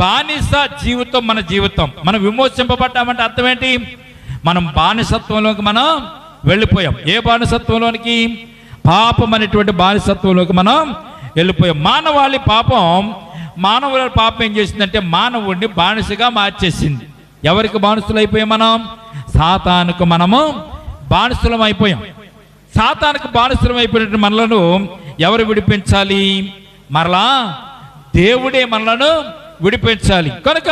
బానిస జీవితం మన జీవితం. మనం విమోచింపబడ్డామంటే అర్థం ఏంటి? మనం బానిసత్వంలోకి మనం వెళ్ళిపోయాం. ఏ బానిసత్వంలోనికి? పాపం అనేటువంటి బానిసత్వంలోకి మనం వెళ్ళిపోయాం. మానవాళి పాపం ఏం చేసిందంటే మానవుడిని బానిసగా మార్చేసింది. ఎవరికి బానిసలు అయిపోయాం? మనం సాతానుకు మనము బానిసలం అయిపోయాం. సాతానుకు బానిసలం అయిపోయినట్టు మనలను ఎవరు విడిపించాలి? మరలా దేవుడే మనలను విడిపించాలి. కనుక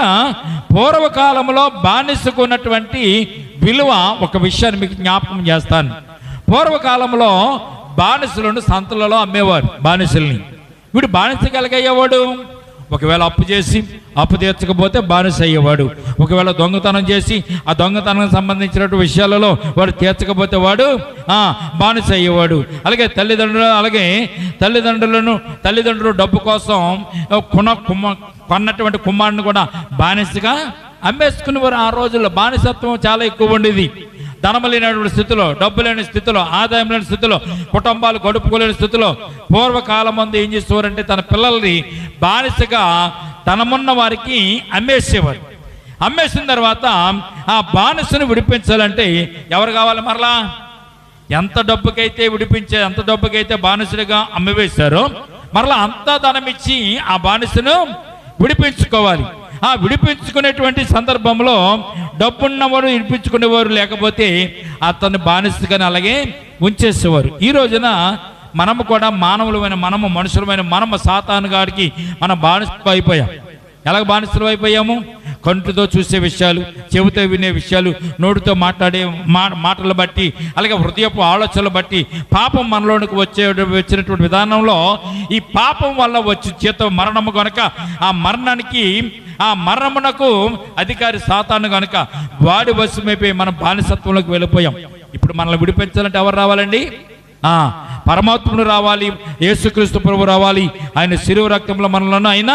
పూర్వకాలంలో బానిసకు ఉన్నటువంటి విలువ ఒక విషయాన్ని మీకు జ్ఞాపకం చేస్తాను. పూర్వకాలంలో బానిసలను సంతలలో అమ్మేవారు. బానిసల్ని వీడు బానిసకి ఎలాగయ్యేవాడు? ఒకవేళ అప్పు తీర్చకపోతే బానిస అయ్యేవాడు. ఒకవేళ దొంగతనం చేసి ఆ దొంగతనానికి సంబంధించినటువంటి విషయాలలో వాడు తీర్చకపోతే వాడు బానిస అయ్యేవాడు. అలాగే తల్లిదండ్రులు డబ్బు కోసం కొన్నటువంటి కుమారుని కూడా బానిసగా అమ్మేసుకునేవారు. ఆ రోజుల్లో బానిసత్వం చాలా ఎక్కువ ఉండేది. ధనము లేనటువంటి స్థితిలో, డబ్బు లేని స్థితిలో, ఆదాయం లేని స్థితిలో, కుటుంబాలు గడుపుకోలేని స్థితిలో పూర్వకాలం మంది ఏం చేసేవారంటే తన పిల్లల్ని బానిసగా తనమున్న వారికి అమ్మేసేవారు. అమ్మేసిన తర్వాత ఆ బానిసను విడిపించాలంటే ఎవరు కావాలి? మరలా ఎంత డబ్బుకైతే బానిసలుగా అమ్మివేశారో మరలా అంతా ధనం ఇచ్చి ఆ బానిసను విడిపించుకోవాలి. ఆ విడిపించుకునేటువంటి సందర్భంలో డబ్బున్నవారు విడిపించుకునేవారు, లేకపోతే అతన్ని బానిసగానే అలాగే ఉంచేసేవారు. ఈ రోజున మనము కూడా మనుషులమైన మనము సాతాను గారికి మనం బానిసలు అయిపోయాం. ఎలాగ బానిసలు అయిపోయాము? కంటితో చూసే విషయాలు, చెవితో వినే విషయాలు, నోటితో మాట్లాడే మాటలు బట్టి, అలాగే హృదయపు ఆలోచనలు బట్టి పాపం మనలోనికి వచ్చినటువంటి విధానంలో ఈ పాపం వల్ల వచ్చి చేత మరణము కనుక ఆ మరణమునకు అధికారి సాతాను కనుక వాడి వశమైపోయి మనం బానిసత్వంలోకి వెళ్ళిపోయాం. ఇప్పుడు మనల్ని విడిపించాలంటే ఎవరు రావాలండి? పరమాత్ముడు రావాలి, యేసుక్రీస్తు ప్రభు రావాలి. ఆయన శిలువ రక్తంలో మనలను ఆయన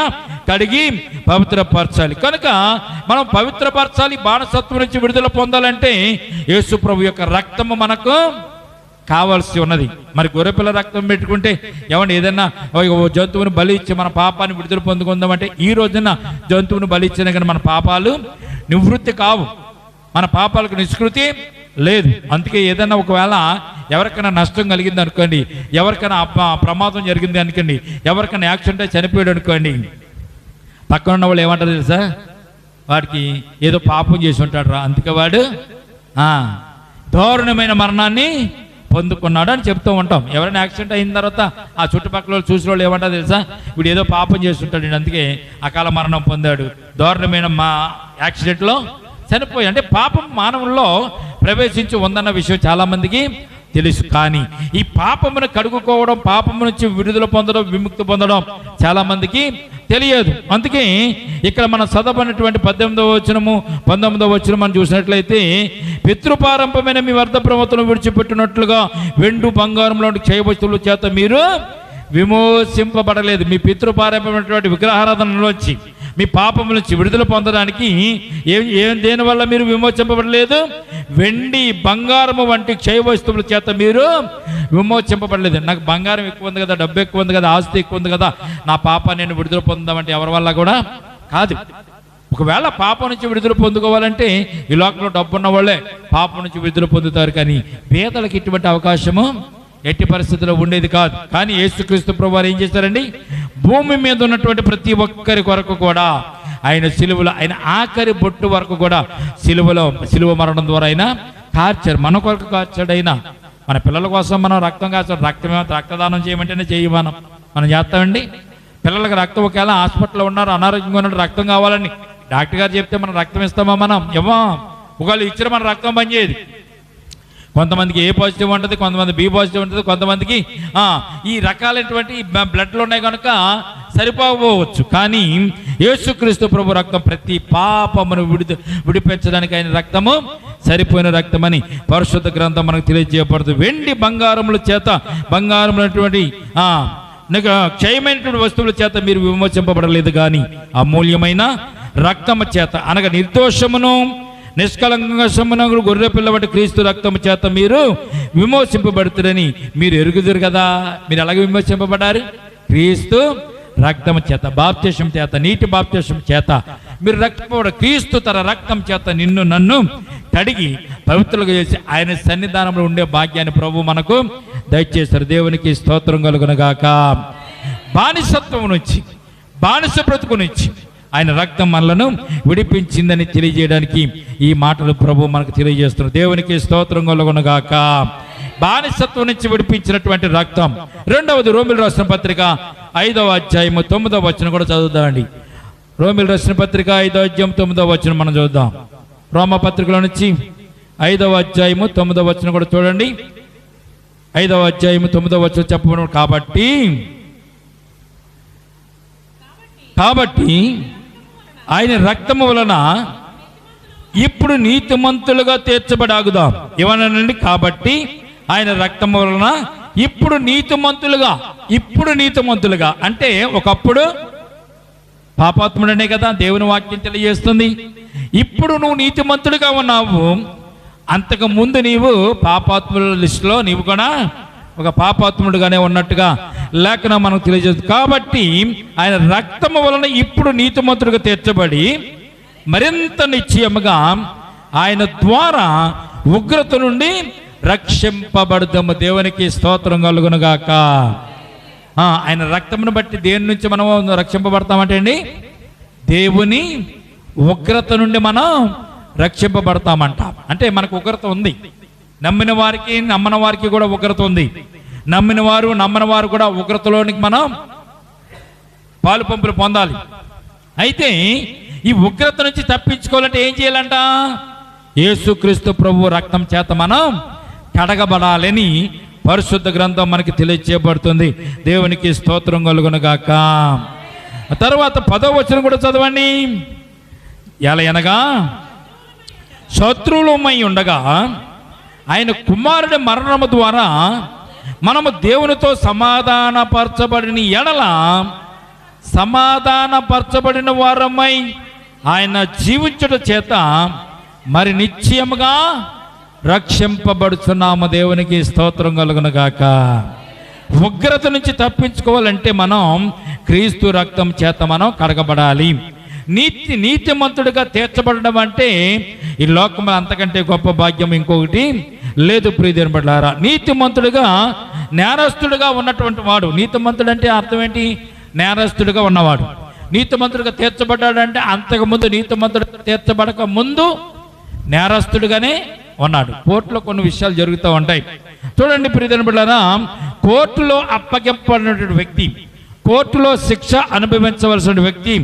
కడిగి పవిత్రపరచాలి. కనుక మనం పవిత్రపరచాలి. బానిసత్వం నుంచి విడుదల పొందాలంటే యేసు ప్రభు యొక్క రక్తము మనకు కావాల్సి ఉన్నది. మరి గొర్రెపిల్ల రక్తం పెట్టుకుంటే ఏదైనా జంతువుని బలి ఇచ్చి మన పాపాన్ని విడుదల పొందుకుందామంటే ఈ రోజున జంతువుని బలి ఇచ్చినా కానీ మన పాపాలు నివృత్తి కావు, మన పాపాలకు నిష్కృతి లేదు. అందుకే ఏదైనా ఒకవేళ ఎవరికైనా నష్టం కలిగింది అనుకోండి, ఎవరికైనా ప్రమాదం జరిగింది అనుకోండి, ఎవరికైనా యాక్సిడెంట్ అయి చనిపోయాడు అనుకోండి, పక్కన ఉన్న వాళ్ళు ఏమంటారు తెలుసా? వాడికి ఏదో పాపం చేసి ఉంటాడు రా, అందుకే వాడు దారుణమైన మరణాన్ని పొందుకున్నాడు అని చెప్తూ ఉంటాం. ఎవరైనా యాక్సిడెంట్ అయిన తర్వాత ఆ చుట్టుపక్కల చూసిన వాళ్ళు ఏమంటారు తెలుసా? వీడు ఏదో పాపం చేస్తుంటాడు, అందుకే అకాల మరణం పొందాడు, దారుణమైన యాక్సిడెంట్లో చనిపోయి. అంటే పాపం మానవుల్లో ప్రవేశించి ఉందన్న విషయం చాలామందికి తెలుసు. కానీ ఈ పాపమును కడుగుకోవడం, పాపము నుంచి విడుదల పొందడం, విముక్తి పొందడం చాలామందికి తెలియదు. అందుకే ఇక్కడ మనం చదవనటువంటి 18వ వచనము 19వ వచనం మనం చూసినట్లయితే, పితృపారంపమైన మీ వ్యర్థ ప్రవర్తనను విడిచిపెట్టినట్లుగా వెండి బంగారంలో క్షయ వస్తువుల చేత మీరు విమోచింపబడలేదు. మీ పితృపారంపమైనటువంటి విగ్రహారాధనలోంచి, మీ పాపం నుంచి విడుదల పొందడానికి దేనివల్ల మీరు విమోచింపబడలేదు? వెండి బంగారము వంటి క్షయ వస్తువుల చేత మీరు విమోచింపబడలేదు. నాకు బంగారం ఎక్కువ ఉంది కదా, డబ్బు ఎక్కువ ఉంది కదా, ఆస్తి ఎక్కువ ఉంది కదా, నా పాపాన్ని నేను విడుదల పొందామంటే ఎవరి వల్ల కూడా కాదు. ఒకవేళ పాపం నుంచి విడుదల పొందుకోవాలంటే ఈ లోకంలో డబ్బున్న వాళ్ళే పాపం నుంచి విడుదల పొందుతారు, కానీ పేదలకు ఇటువంటి అవకాశము ఎట్టి పరిస్థితుల్లో ఉండేది కాదు. కానీ యేసుక్రీస్తు ప్రభువారు ఏం చేశారండి, భూమి మీద ఉన్నటువంటి ప్రతి ఒక్కరి కొరకు కూడా ఆయన సిలువలో, ఆయన ఆఖరి బొట్టు వరకు కూడా సిలువ మరణం ద్వారా ఆయన కార్చారు. మన కొరకు కార్చాడు ఆయన. మన పిల్లల కోసం మనం రక్తం కాచాడు. రక్తదానం చేయమంటేనే మనం చేస్తామండి. పిల్లలకు రక్తం ఒకవేళ హాస్పిటల్లో ఉన్నారు, అనారోగ్యంగా ఉన్నారు, రక్తం కావాలని డాక్టర్ గారు చెప్తే మనం రక్తం ఇస్తామా? మనం ఏమో ఒకవేళ ఇచ్చిన మన రక్తం పనిచేయదు. కొంతమందికి ఏ పాజిటివ్ ఉంటుంది, కొంతమంది బి పాజిటివ్ ఉంటుంది, కొంతమందికి ఈ రకాలైనటువంటి బ్లడ్లు ఉన్నాయి కనుక సరిపోవచ్చు. కానీ యేసుక్రీస్తు ప్రభు రక్తం ప్రతి పాపమును విడిపించడానికి ఆయన రక్తము సరిపోయిన రక్తమని పరిశుద్ధ గ్రంథం మనకు తెలియజేయబడుతుంది. వెండి బంగారములైనటువంటి క్షయమైనటువంటి వస్తువుల చేత మీరు విమోచింపబడలేదు, కానీ అమూల్యమైన రక్తము చేత, అనగా నిర్దోషమును నిష్కలంకమును గొర్రె పిల్ల వంటి క్రీస్తు రక్తము చేత మీరు విమోచింపబడుతురని మీరు ఎరుగుదురు కదా. మీరు ఎలాగ విమోచింపబడ్డారు? క్రీస్తు రక్తము చేత, బాప్తిసం చేత, నీటి బాప్తిసం చేత మీరు రక్తపడ. క్రీస్తు తన రక్తం చేత నిన్ను నన్ను కడిగి పవిత్రులుగా చేసి ఆయన సన్నిధానంలో ఉండే భాగ్యాన్ని ప్రభు మనకు దయచేశారు. దేవునికి స్తోత్రం కలుగునుగాక. బానిసత్వం నుంచి, బానిస బ్రతుకు నుంచి ఆయన రక్తం మనలను విడిపించిందని తెలియజేయడానికి ఈ మాటలు ప్రభు మనకు తెలియజేస్తున్నారు. దేవునికి స్తోత్రం కలుగునుగాక. బానిసత్వం నుంచి విడిపించినటువంటి రక్తం. రెండవది రోమిలు రాసిన పత్రిక 5వ అధ్యాయము 9వ వచనం కూడా చదువుదామండి. రోమిలు రాసిన పత్రిక 5వ అధ్యాయం 9వ వచనం మనం చదువుదాం. రోమ పత్రికలో నుంచి 5వ అధ్యాయము 9వ వచనం కూడా చూడండి. 5వ అధ్యాయము 9వ వచనం చెప్పబడిన కాబట్టి ఆయన రక్తము వలన ఇప్పుడు నీతిమంతులుగా తీర్చబడాగుదాం. ఏమన్నానండి? కాబట్టి ఆయన రక్తము వలన ఇప్పుడు నీతిమంతులుగా అంటే ఒకప్పుడు పాపాత్ముడనే కదా దేవుని వాక్యం తెలియజేస్తుంది. ఇప్పుడు నువ్వు నీతిమంతుడిగా ఉన్నావు, అంతకు ముందు నీవు పాపాత్ముల లిస్టులో నీవు కూడా ఒక పాపాత్ముడుగానే ఉన్నట్టుగా లేఖనం మనకు తెలియజేస్తుంది. కాబట్టి ఆయన రక్తము వలన ఇప్పుడు నీతిమంతుడిగా తీర్చబడి మరింత నిశ్చయముగా ఆయన ద్వారా ఉగ్రత నుండి రక్షింపబడదాము. దేవునికి స్తోత్రం కలుగునుగాక. ఆయన రక్తమును బట్టి దేని నుంచి మనం రక్షింపబడతామంటే అండి, దేవుని ఉగ్రత నుండి మనం రక్షింపబడతామంట. అంటే మనకు ఉగ్రత ఉంది. నమ్మిన వారికి నమ్మని వారికి కూడా ఉగ్రత ఉంది. నమ్మిన వారు నమ్మని వారు కూడా ఉగ్రతలోనికి మనం పాలు పంపులు పొందాలి. అయితే ఈ ఉగ్రత నుంచి తప్పించుకోవాలంటే ఏం చేయాలంట? యేసుక్రీస్తు ప్రభు రక్తం చేత మనం కడగబడాలని పరిశుద్ధ గ్రంథం మనకి తెలియజేయబడుతుంది. దేవునికి స్తోత్రం కలుగునుగాక. తర్వాత 10వ వచనం కూడా చదవండి. ఎలయనగా శత్రువులమై ఉండగా ఆయన కుమారుడి మరణము ద్వారా మనము దేవునితో సమాధానపరచబడిన ఎడల సమాధానపరచబడిన వారమై ఆయన జీవించుట చేత మరి నిశ్చయముగా రక్షింపబడుచున్నాము. దేవునికి స్తోత్రం కలుగునుగాక. ఉగ్రత నుంచి తప్పించుకోవాలంటే మనం క్రీస్తు రక్తం చేత మనం కడగబడాలి. నీతిమంతుడిగా తీర్చబడడం అంటే ఈ లోకంలో అంతకంటే గొప్ప భాగ్యం ఇంకొకటి లేదు. ప్రియదేవుని బిడ్డలారా, నీతిమంతుడిగా నేరస్తుడిగా ఉన్నటువంటి వాడు, నీతిమంతుడు అంటే అర్థం ఏంటి? నేరస్తుడిగా ఉన్నవాడు. నీతిమంతుడిగా తీర్చబడ్డాడంటే అంతకుముందు నీతిమంతుడు తీర్చబడక ముందు నేరస్తుడిగానే ఉన్నాడు. కోర్టులో కొన్ని విషయాలు జరుగుతూ ఉంటాయి. చూడండి ప్రియదేవుని బిడ్డలారా, కోర్టులో అప్పగింపబడినటువంటి వ్యక్తి, కోర్టులో శిక్ష అనుభవించవలసిన వ్యక్తి,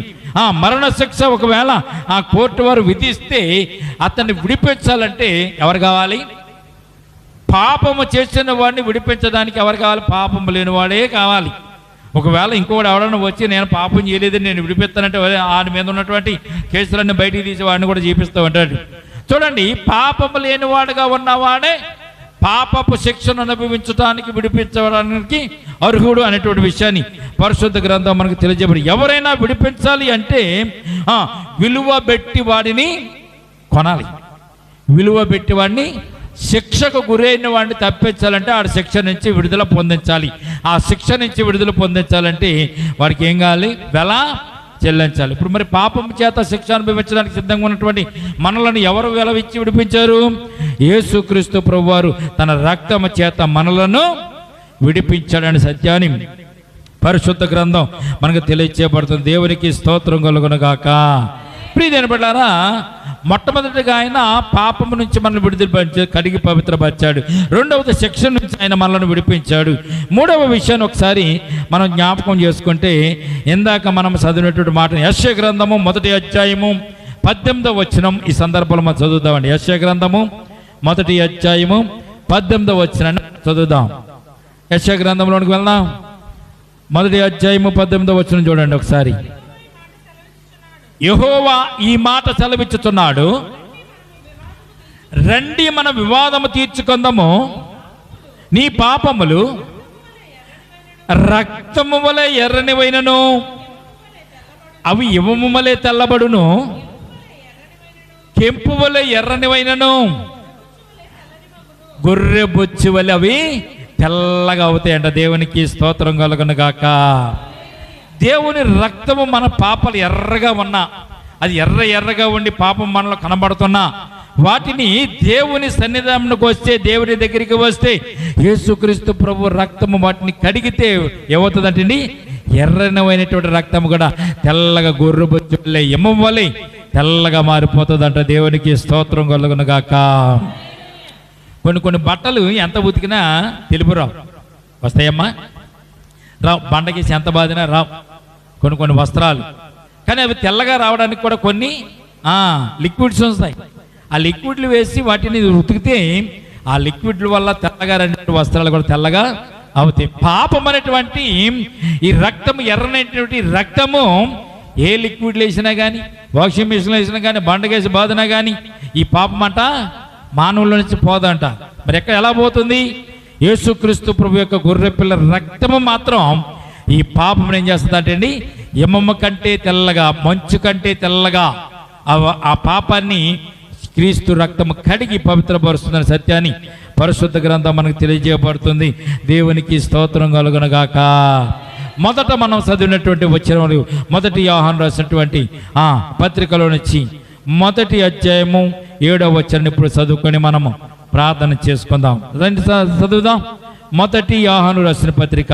మరణ శిక్ష ఒకవేళ ఆ కోర్టు వారు విధిస్తే అతన్ని విడిపించాలంటే ఎవరు కావాలి? పాపము చేసిన వాడిని విడిపించడానికి ఎవరు కావాలి? పాపము లేని వాడే కావాలి. ఒకవేళ ఇంకొకటి ఎవడన్నా వచ్చి నేను పాపం చేయలేదని నేను విడిపిస్తానంటే ఆయన మీద ఉన్నటువంటి కేసులన్నీ బయటికి తీసి వాడిని కూడా చూపిస్తూ ఉంటాడు. చూడండి, పాపము లేనివాడుగా ఉన్నవాడే పాపపు శిక్షను అనుభవించడానికి విడిపించడానికి అర్హుడు అనేటువంటి విషయాన్ని పరిశుద్ధ గ్రంథం మనకు తెలియజేయబడి, ఎవరైనా విడిపించాలి అంటే విలువ పెట్టి వాడిని కొనాలి. విలువ పెట్టి వాడిని, శిక్షకు గురైన వాడిని తప్పించాలంటే ఆ శిక్ష నుంచి విడుదల పొందించాలి. ఆ శిక్ష నుంచి విడుదల పొందించాలంటే వాడికి ఏం కావాలి? వెల చెల్లించాలి. ఇప్పుడు మరి పాపం చేత శిక్ష అనుభవించడానికి సిద్ధంగా ఉన్నటువంటి మనలను ఎవరు వెలవిచ్చి విడిపించారు? యేసుక్రీస్తు ప్రభువారు తన రక్తము చేత మనలను విడిపించాడని సత్యాన్ని పరిశుద్ధ గ్రంథం మనకు తెలియచేయబడుతుంది. దేవునికి స్తోత్రం కలుగునుగాక. ప్రియమైన బిడ్డలారా, మొట్టమొదటిగా ఆయన పాపము నుంచి మనల్ని విడుదల కడిగి పవిత్రపరిచాడు. రెండవది శిక్ష నుంచి ఆయన మనల్ని విడిపించాడు. మూడవ విషయాన్ని ఒకసారి మనం జ్ఞాపకం చేసుకుంటే, ఇందాక మనం చదివినటువంటి మాట యెషయా గ్రంథము 1వ అధ్యాయము 18వ వచనం ఈ సందర్భంలో మనం చదువుదామండి. యెషయా గ్రంథము 1వ అధ్యాయము 18వ వచనాన్ని చదువుదాం. యెషయా గ్రంథంలోనికి వెళ్దాం. 1వ అధ్యాయము 18వ వచనం చూడండి ఒకసారి. యెహోవా ఈ మాట సెలవిచ్చుచున్నాడు, రండి మన వివాదము తీర్చుకుందాము, నీ పాపములు రక్తము వలె ఎర్రనివైనను అవి హిమము వలె తెల్లబడును, కెంపు వలె ఎర్రనివైనను గొర్రె బొచ్చు వలె అవి తెల్లగా అవుతాయంట. దేవునికి స్తోత్రం కలుగును గాక. దేవుని రక్తము మన పాపాలు ఎర్రగా ఉన్నా, అది ఎర్రగా ఉండి పాపం మనలో కనబడుతున్నా, వాటిని దేవుని సన్నిధానంలోకి వస్తే, దేవుని దగ్గరికి వస్తే, యేసుక్రీస్తు ప్రభు రక్తము వాటిని కడిగితే ఏమవుతుందంటే ఎర్రనమైనటువంటి రక్తము కూడా తెల్లగా గొర్రెబొచ్చు వలె హిమం వలె తెల్లగా మారిపోతుందంట. దేవునికి స్తోత్రం కలుగును గాక. కొన్ని బట్టలు ఎంత ఉతికినా తెలుపు రావు, వస్తాయమ్మా? రావు. బండకేసి ఎంత బాధినా రావు కొన్ని వస్త్రాలు. కానీ అవి తెల్లగా రావడానికి కూడా కొన్ని లిక్విడ్స్ వస్తాయి. ఆ లిక్విడ్లు వేసి వాటిని ఉతికితే ఆ లిక్విడ్ల వల్ల తెల్లగా అనేటువంటి వస్త్రాలు కూడా తెల్లగా అవుతాయి. పాపం అనేటువంటి ఈ రక్తము, ఎర్రనైనటువంటి రక్తము ఏ లిక్విడ్లు వేసినా కానీ, వాషింగ్ మిషన్లో వేసినా కానీ, బండకేసి బాధినా కానీ ఈ పాపం అంట మానవుల నుంచి పోదంట. మరి ఎలా పోతుంది? యేసుక్రీస్తు ప్రభు యొక్క గొర్రెపిల్ల రక్తము మాత్రం ఈ పాపం ఏం చేస్తుందంటే అండి, హిమమ్మ కంటే తెల్లగా, మంచు కంటే తెల్లగా ఆ పాపాన్ని క్రీస్తు రక్తము కడిగి పవిత్రపరుస్తుందని సత్యాన్ని పరిశుద్ధ గ్రంథం మనకు తెలియజేయబడుతుంది. దేవునికి స్తోత్రం కలుగునుగాక. మొదట మనం చదివినటువంటి వచనములు 1 యోహాను రాసినటువంటి పత్రికలో నుంచి 1వ అధ్యాయము 7వ వచనం ఇప్పుడు చదువుకొని మనము ప్రార్థన చేసుకుందాం. రండి చదువుదాం. 1 యోహాను రాసిన పత్రిక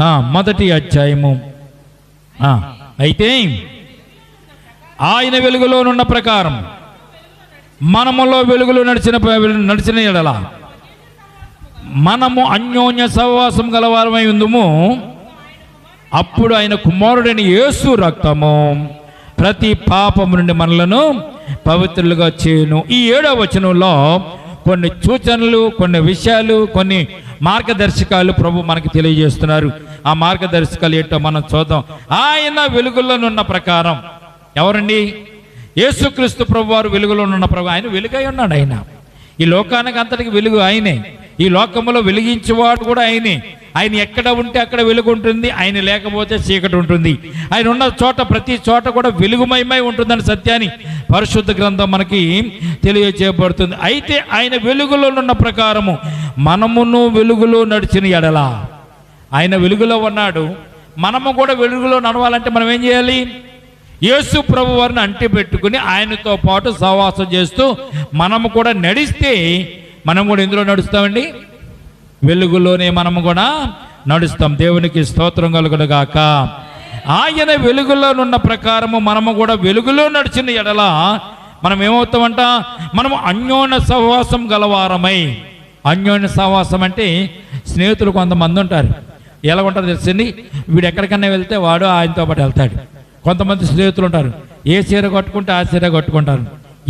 1వ అధ్యాయము. అయితే ఆయన వెలుగులోనున్న ప్రకారం మనములో వెలుగులో నడిచిన ఎడల మనము అన్యోన్య సహవాసం గలవారమై ఉందుము. అప్పుడు ఆయన కుమారుడైన యేసు రక్తము ప్రతి పాపము నుండి మనలను పవిత్రులుగా చేయును. ఈ 7వ వచనంలో కొన్ని సూచనలు, కొన్ని విషయాలు, కొన్ని మార్గదర్శకాలు ప్రభు మనకి తెలియజేస్తున్నారు. ఆ మార్గదర్శకాలు ఏంటో మనం చూద్దాం. ఆయన వెలుగులోనున్న ప్రకారం, ఎవరండి? యేసుక్రీస్తు ప్రభు వారు వెలుగులోనున్న ప్రభు. ఆయన వెలుగై ఉన్నాడు. ఆయన ఈ లోకానికి అంతటికి వెలుగు ఆయనే. ఈ లోకంలో వెలిగించేవాడు కూడా ఆయనే. ఆయన ఎక్కడ ఉంటే అక్కడ వెలుగు ఉంటుంది, ఆయన లేకపోతే చీకటి ఉంటుంది. ఆయన ఉన్న చోట, ప్రతి చోట కూడా వెలుగుమయమై ఉంటుందని సత్యాన్ని పరిశుద్ధ గ్రంథం మనకి తెలియజేయబడుతుంది. అయితే ఆయన వెలుగులో ఉన్న ప్రకారము మనమును వెలుగులో నడిచిన ఎడల, ఆయన వెలుగులో ఉన్నాడు, మనము కూడా వెలుగులో నడవాలంటే మనం ఏం చేయాలి? యేసు ప్రభు వారిని అంటి పెట్టుకుని ఆయనతో పాటు సహవాసం చేస్తూ మనము కూడా నడిస్తే, మనం కూడా ఎందులో నడుస్తామండి? వెలుగులోనే మనము కూడా నడుస్తాం. దేవునికి స్తోత్రం కలుగును గాక. ఆయన వెలుగులోనున్న ప్రకారము మనము కూడా వెలుగులో నడిచిన ఎడల మనం ఏమవుతామంట? మనము అన్యోన్య సహవాసం గలవారమై. అన్యోన్య సహవాసం అంటే స్నేహితులు కొంతమంది ఉంటారు. ఎలా ఉంటారు తెలుసండి? వీడు ఎక్కడికన్నా వెళ్తే వాడు ఆయనతో పాటు వెళ్తాడు. కొంతమంది స్నేహితులు ఉంటారు, ఏ చీర కట్టుకుంటే ఆ చీర కట్టుకుంటారు.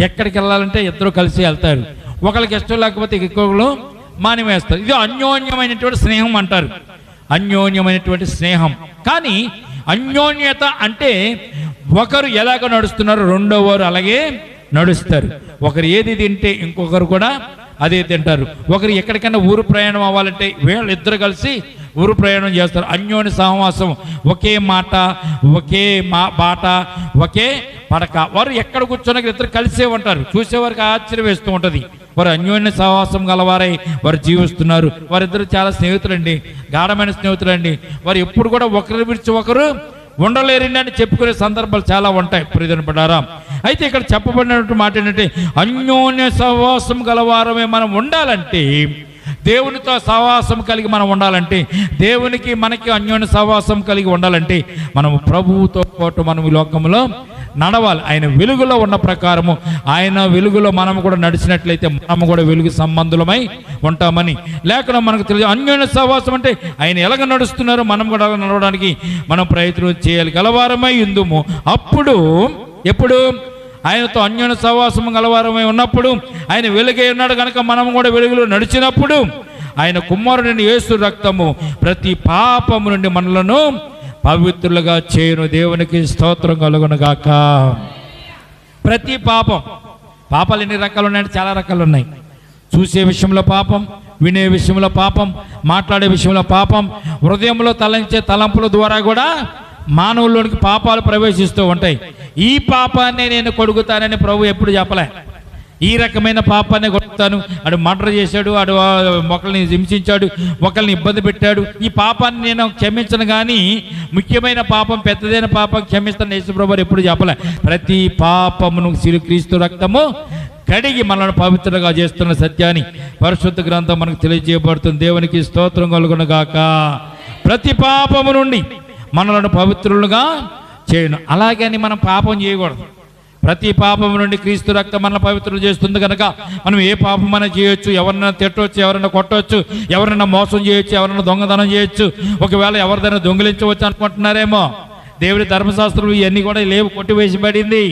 ఎక్కడికి వెళ్ళాలంటే ఇద్దరు కలిసి వెళ్తారు. ఒకరికి ఇష్టం లేకపోతే ఇంకొకరు మానివేస్తారు. ఇది అన్యోన్యమైనటువంటి స్నేహం అంటారు. అన్యోన్యమైనటువంటి స్నేహం. కానీ అన్యోన్యత అంటే ఒకరు ఎలాగ నడుస్తున్నారు, రెండో వారు అలాగే నడుస్తారు. ఒకరు ఏది తింటే ఇంకొకరు కూడా అదే తింటారు. ఒకరు ఎక్కడికైనా ఊరు ప్రయాణం అవ్వాలంటే వీళ్ళిద్దరు కలిసి ఊరు ప్రయాణం చేస్తారు. అన్యోన్య సహవాసం. ఒకే మాట, ఒకే బాట, ఒకే పడక. వారు ఎక్కడ కూర్చొని ఇద్దరు కలిసే ఉంటారు. చూసేవారికి ఆశ్చర్యం వేస్తూ ఉంటుంది. వారు అన్యోన్య సహవాసం గలవారై వారు జీవిస్తున్నారు. వారిద్దరు చాలా స్నేహితులండి, గాఢమైన స్నేహితులండి. వారు ఎప్పుడు కూడా ఒకరి విడిచి ఒకరు ఉండలేరండి అని చెప్పుకునే సందర్భాలు చాలా ఉంటాయి ప్రియమైన బిడ్డలారా. అయితే ఇక్కడ చెప్పబడినటువంటి మాట ఏంటంటే అన్యోన్య సహవాసం గలవారమే మనం ఉండాలంటే, దేవునితో సహవాసం కలిగి మనం ఉండాలంటే, దేవునికి మనకి అన్యోన్య సహవాసం కలిగి ఉండాలంటే మనం ప్రభువుతో పాటు మనం ఈ లోకంలో నడవాలి. ఆయన వెలుగులో ఉన్న ప్రకారము, ఆయన వెలుగులో మనం కూడా నడిచినట్లయితే మనము కూడా వెలుగు సంబంధులమై ఉంటామని లేఖనం మనకు తెలియదు. అన్యోన్య సహవాసం అంటే ఆయన ఎలాగ నడుస్తున్నారో మనం కూడా నడవడానికి మనం ప్రయత్నం చేయాలి. గలవారమై ఉందుము. అప్పుడు ఎప్పుడు ఆయనతో అన్యోన్య సహవాసం గలవారమై ఉన్నప్పుడు, ఆయన వెలుగై ఉన్నాడు కనుక మనం కూడా వెలుగులో నడిచినప్పుడు, ఆయన కుమారుడైన యేసు రక్తము ప్రతి పాపము నుండి మనలను పవిత్రులుగా చేయును. దేవునికి స్తోత్రం కలుగును గాక. ప్రతి పాపాలు ఎన్ని రకాలు ఉన్నాయంటే చాలా రకాలు ఉన్నాయి. చూసే విషయంలో పాపం, వినే విషయంలో పాపం, మాట్లాడే విషయంలో పాపం, హృదయంలో తలంచే తలంపుల ద్వారా కూడా మానవుల్లోనికి పాపాలు ప్రవేశిస్తూ ఉంటాయి. ఈ పాపాన్ని నేను కొడుకుతానని ప్రభు ఎప్పుడు చెప్పలే. ఈ రకమైన పాపాన్ని కొడుకుతాను, అడు మర్డర్ చేశాడు, అడు ఒకరిని హింసించాడు, ఒకరిని ఇబ్బంది పెట్టాడు, ఈ పాపాన్ని నేను క్షమించను, కానీ ముఖ్యమైన పాపం, పెద్దదైన పాపం క్షమిస్తాను యేసు ప్రభు ఎప్పుడు చెప్పలే. ప్రతి పాపమును క్రీస్తు రక్తము కడిగి మనల్ని పవిత్రంగా చేస్తున్న సత్యాన్ని పరిశుద్ధ గ్రంథం మనకు తెలియజేయబడుతుంది. దేవునికి స్తోత్రం కలుగును గాక. ప్రతి పాపము నుండి మనలను పవిత్రులుగా చేయను. అలాగని మనం పాపం చేయకూడదు. ప్రతి పాపం నుండి క్రీస్తు రక్తం మనల్ని పవిత్రులు చేస్తుంది కనుక మనం ఏ పాపమైనా చేయొచ్చు, ఎవరైనా తిట్టవచ్చు, ఎవరైనా కొట్టవచ్చు, ఎవరైనా మోసం చేయొచ్చు, ఎవరైనా దొంగతనం చేయొచ్చు, ఒకవేళ ఎవరిదైనా దొంగిలించవచ్చు అనుకుంటున్నారేమో. దేవుని ధర్మశాస్త్రం ఇవన్నీ కూడా లేవు, కొట్టివేసిబడింది.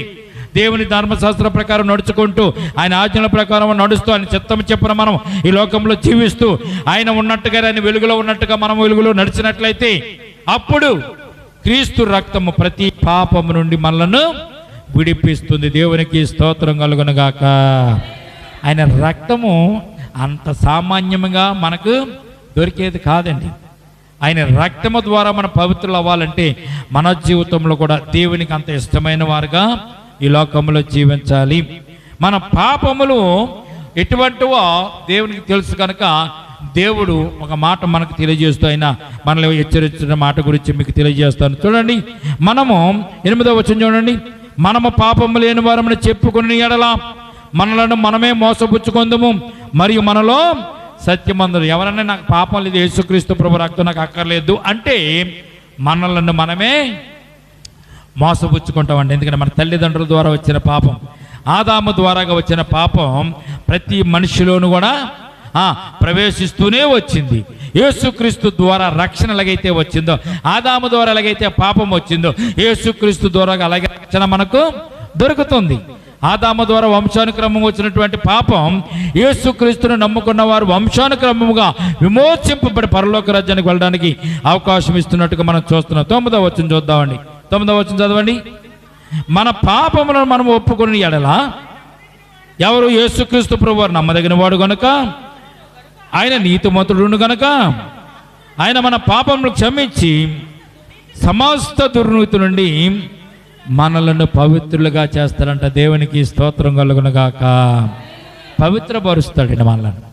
దేవుని ధర్మశాస్త్ర ప్రకారం నడుచుకుంటూ, ఆయన ఆజ్ఞల ప్రకారం నడుస్తూ, ఆయన చిత్తం చెప్పున మనం ఈ లోకంలో జీవిస్తూ, ఆయన ఉన్నట్టుగా, ఆయన వెలుగులో ఉన్నట్టుగా మనం వెలుగులో నడిచినట్లయితే అప్పుడు క్రీస్తు రక్తము ప్రతి పాపము నుండి మనలను విడిపిస్తుంది. దేవునికి స్తోత్రం కలుగును గాక. ఆయన రక్తము అంత సామాన్యంగా మనకు దొరికేది కాదండి. ఆయన రక్తము ద్వారా మనం పవిత్రులు అవ్వాలంటే మన జీవితంలో కూడా దేవునికి అంత ఇష్టమైన వారుగా ఈ లోకంలో జీవించాలి. మన పాపములు ఎటువంటివో దేవునికి తెలుసు కనుక దేవుడు ఒక మాట మనకు తెలియజేస్తూ, ఆయన మనల్ని హెచ్చరించిన మాట గురించి మీకు తెలియజేస్తాను. చూడండి, మనము 8వ వచనం చూడండి. మనము పాపము లేని వారమని చెప్పుకుని ఎడల మనలను మనమే మోసపుచ్చుకొందుము, మరియు మనలో సత్యమందులు. ఎవరన్నా నాకు పాపం లేదు, యేసుక్రీస్తు ప్రభు రక్తం నాకు అక్కర్లేదు అంటే మనలను మనమే మోసపుచ్చుకుంటామండి. ఎందుకంటే మన తల్లిదండ్రుల ద్వారా వచ్చిన పాపం, ఆదాము ద్వారాగా వచ్చిన పాపం ప్రతి మనిషిలోను కూడా ప్రవేశిస్తూనే వచ్చింది. యేసుక్రీస్తు ద్వారా రక్షణ ఎలాగైతే వచ్చిందో, ఆదాము ద్వారా ఎలాగైతే పాపం వచ్చిందో, యేసుక్రీస్తు ద్వారా అలాగే రక్షణ మనకు దొరుకుతుంది. ఆదాము ద్వారా వంశానుక్రమం వచ్చినటువంటి పాపం యేసుక్రీస్తును నమ్ముకున్న వారు వంశానుక్రమముగా విమోచింపబడి పరలోక రాజ్యానికి వెళ్ళడానికి అవకాశం ఇస్తున్నట్టుగా మనం చూస్తున్నాం. 9వ వచనం చూద్దామండి. 9వ వచనం చదవండి. మన పాపములను మనం ఒప్పుకుని ఎడల ఎవరు యేసుక్రీస్తు ప్రభువారు నమ్మదగిన వాడు గనుక, ఆయన నీతిమంతుడు గనుక ఆయన మన పాపములు క్షమించి సమస్త దుర్నీతి నుండి మనలను పవిత్రులుగా చేస్తారంట. దేవునికి స్తోత్రం కలుగును గాక. పవిత్రపరుస్తాడండి మనల్ని.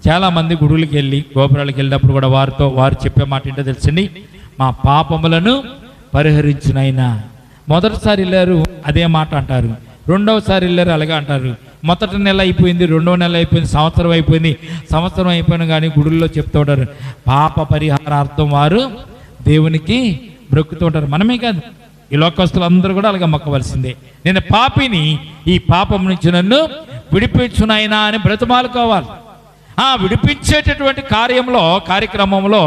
చాలామంది గుడులకి వెళ్ళి, గోపురాలకు వెళ్ళినప్పుడు కూడా వారు చెప్పే మాట ఏంటో తెలుసండి, మా పాపములను పరిహరించునైనా. మొదటిసారి వెళ్ళారు అదే మాట అంటారు, రెండవసారి వెళ్ళారు అలాగే అంటారు. మొదటి నెల అయిపోయింది, రెండవ నెల అయిపోయింది, సంవత్సరం అయిపోయింది, సంవత్సరం అయిపోయినా కానీ గుడుల్లో చెప్తూ ఉంటారు పాప పరిహారార్థం వారు దేవునికి మొక్కుతూ ఉంటారు. మనమే కాదు, ఈ లోకస్తులు అందరూ కూడా అలాగే మొక్కవలసిందే. నేను పాపిని, ఈ పాపం నుంచి నన్ను విడిపించునైనా అని బ్రతిమాలుకోవాలి. విడిపించేటటువంటి కార్యక్రమంలో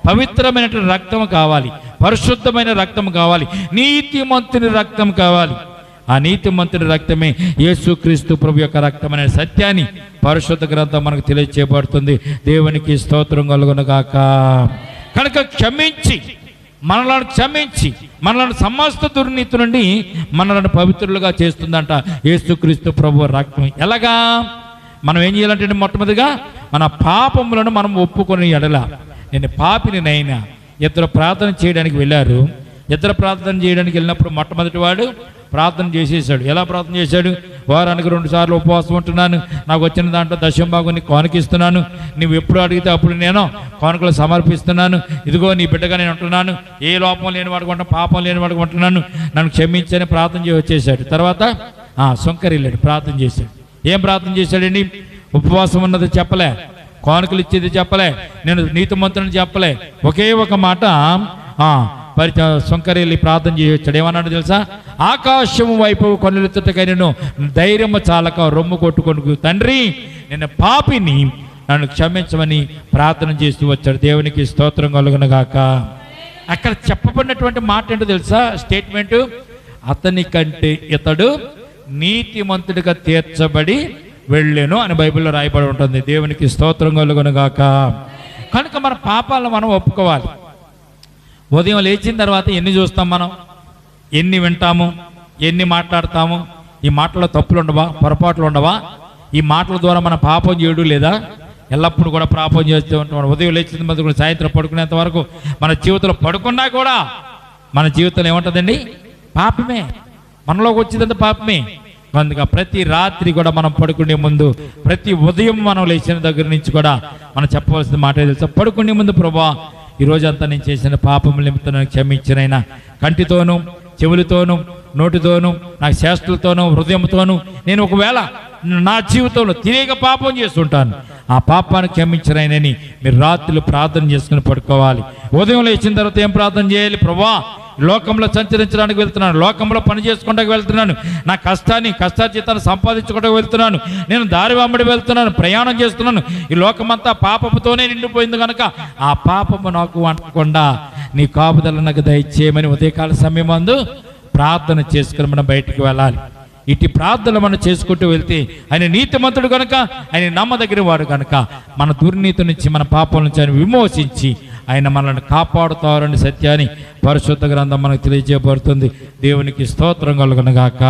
పవిత్రమైనటువంటి రక్తం కావాలి, పరిశుద్ధమైన రక్తం కావాలి, నీతిమంతుని రక్తం కావాలి. ఆ నీతిమంతుని రక్తమే యేసుక్రీస్తు ప్రభు యొక్క రక్తం అనే సత్యాన్ని పరిశుద్ధ గ్రంథం మనకు తెలియజేయబడుతుంది. దేవునికి స్తోత్రం కలుగును గాక. కనుక క్షమించి మనలను సమస్త దుర్నీతి నుండి మనలను పవిత్రులుగా చేస్తుందంట యేసుక్రీస్తు ప్రభు రక్తం. ఎలాగా? మనం ఏం చేయాలంటే మొట్టమొదటిగా మన పాపములను మనం ఒప్పుకొని ఎడల, నేను పాపిని నైనా. ఇద్దరు ప్రార్థన చేయడానికి వెళ్ళారు. ఇద్దరు ప్రార్థన చేయడానికి వెళ్ళినప్పుడు మొట్టమొదటి వాడు ప్రార్థన చేసేసాడు. ఎలా ప్రార్థన చేశాడు? వారానికి 2 సార్లు ఉపవాసం ఉంటున్నాను, నాకు వచ్చిన దాంట్లో దశంభాగం నీకు కానుకిస్తున్నాను, నువ్వు ఎప్పుడు అడిగితే అప్పుడు నేను కానుకలు సమర్పిస్తున్నాను, ఇదిగో నీ బిడ్డగా నేను ఉంటున్నాను, ఏ లోపం లేని వాడుకుంటాను, పాపం లేని వాడుకుంటున్నాను, నన్ను క్షమించని ప్రార్థన చేసి వచ్చేసాడు. తర్వాత సొంకరిల్లాడు, ప్రార్థన చేశాడు. ఏం ప్రార్థన చేశాడండి? ఉపవాసం ఉన్నది చెప్పలే, కానుకలు ఇచ్చేది చెప్పలే, నేను నీతిమంతుని చెప్పలే, ఒకే ఒక మాట సొంకరిల్లి ప్రార్థన చేయొచ్చాడు. ఏమన్నాడు తెలుసా? ఆకాశము వైపు కొనులెత్తుటకైనను ధైర్యము చాలక రొమ్ము కొట్టుకొను తండ్రి, నేను పాపిని, నన్ను క్షమించమని ప్రార్థన చేస్తూ వచ్చాడు. దేవునికి స్తోత్రం కలుగును గాక. అక్కడ చెప్పబడినటువంటి మాట ఏంటో తెలుసా? స్టేట్మెంటు, అతని కంటే ఇతడు నీతిమంతుడిగా తీర్చబడి వెళ్ళెను అని బైబిల్లో రాయబడి ఉంటుంది. దేవునికి స్తోత్రం కలుగును గాక. కనుక మన పాపాలను మనం ఒప్పుకోవాలి. ఉదయం లేచిన తర్వాత ఎన్ని చూస్తాం మనం, ఎన్ని వింటాము, ఎన్ని మాట్లాడతాము? ఈ మాటల్లో తప్పులు ఉండవా, పొరపాట్లు ఉండవా? ఈ మాటల ద్వారా మన పాపం చేయడం లేదా? ఎల్లప్పుడూ కూడా పాపం చేస్తూ ఉంటాం. ఉదయం లేచిన మొదలు కూడా సాయంత్రం పడుకునేంత వరకు మన జీవితంలో పడుకున్నా కూడా మన జీవితంలో ఏముంటుందండి? పాపమే, మనలోకి వచ్చిందంటే పాపమే. అందుక ప్రతి రాత్రి కూడా మనం పడుకునే ముందు, ప్రతి ఉదయం మనం లేచిన దగ్గర నుంచి కూడా మనం చెప్పవలసిన మాట తెలుసా? పడుకునే ముందు, ప్రభువా ఈరోజంతా నేను చేసిన పాపం నిమిత్తం క్షమించినైనా, కంటితోనూ, చెవులతోనూ, నోటితోనూ, నా చేష్టలతోనూ, హృదయంతోనూ నేను ఒకవేళ నా జీవితంలో తిరిగ పాపం చేస్తుంటాను, ఆ పాపాన్ని క్షమించినైనని మీరు రాత్రులు ప్రార్థన చేసుకుని పడుకోవాలి. ఉదయం లేచిన తర్వాత ఏం ప్రార్థన చేయాలి? ప్రభువా లోకంలో సంచరించడానికి వెళ్తున్నాను, లోకంలో పని చేసుకోవడానికి వెళ్తున్నాను, నా కష్టార్జితాన్ని సంపాదించుకోవడానికి వెళ్తున్నాను, నేను దారి వెంబడి వెళ్తున్నాను, ప్రయాణం చేస్తున్నాను, ఈ లోకమంతా పాపముతోనే నిండిపోయింది కనుక ఆ పాపము నాకు అంటకుండా నీ కాపుదల నాకు దయచేయమని ఉదయకాల సమయం అందు ప్రార్థన చేసుకుని మనం బయటికి వెళ్ళాలి. ఇటు ప్రార్థనలు మనం చేసుకుంటూ వెళ్తే ఆయన నీతిమంతుడు కనుక, ఆయన నమ్మదగిన వాడు కనుక మన దుర్నీతి నుంచి, మన పాపం నుంచి ఆయన విమోచించి ఆయన మనల్ని కాపాడుతారని సత్యాన్ని పరిశుద్ధ గ్రంథం మనకు తెలియజేయబడుతుంది. దేవునికి స్తోత్రం కలుగును గాక.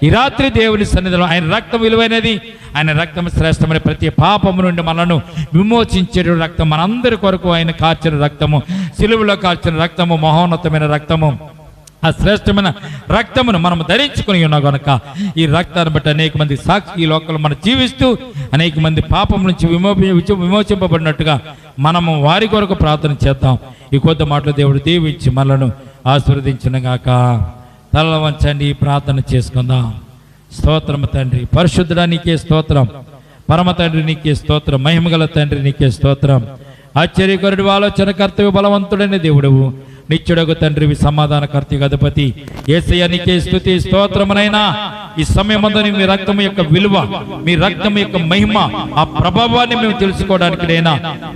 ఈ రాత్రి దేవుని సన్నిధిలో ఆయన రక్తం విలువైనది, ఆయన రక్తం శ్రేష్టమైన, ప్రతి పాపము నుండి మనను విమోచించే రక్తం, మనందరి కొరకు ఆయన కార్చిన రక్తము, సిలువలో కార్చిన రక్తము, మహోన్నతమైన రక్తము, ఆ శ్రేష్టమైన రక్తమును మనం ధరించుకుని ఉన్నాం కనుక ఈ రక్తాన్ని బట్టి అనేక మంది సాక్షి ఈ లోకంలో మనం జీవిస్తూ అనేక మంది పాపం నుంచి విమోచింపబడినట్టుగా మనము వారి కొరకు ప్రార్థన చేద్దాం. ఈ కొద్ది మాటలు దేవుడు దీవించి మనలను ఆశీర్వదించునుగాక. తల వంచండి, ప్రార్థన చేసుకుందాం. స్తోత్రం తండ్రి, పరిశుద్ధుడా నీకే స్తోత్రం, పరమ తండ్రి నీకే స్తోత్రం, మహిమగల తండ్రి నీకే స్తోత్రం, ఆశ్చర్యకరుడు, ఆలోచన కర్తవ్య బలవంతుడైన దేవుడవు, నిత్యుడగు తండ్రివి, సమాధానకర్త అధిపతి యేసయ్య నీకే స్తుతి స్తోత్రమునైనా. ఈ సమయమందు మీ రక్తం యొక్క విలువ, మీ రక్తం యొక్క మహిమ, ఆ ప్రభావాన్ని మేము తెలుసుకోవడానికి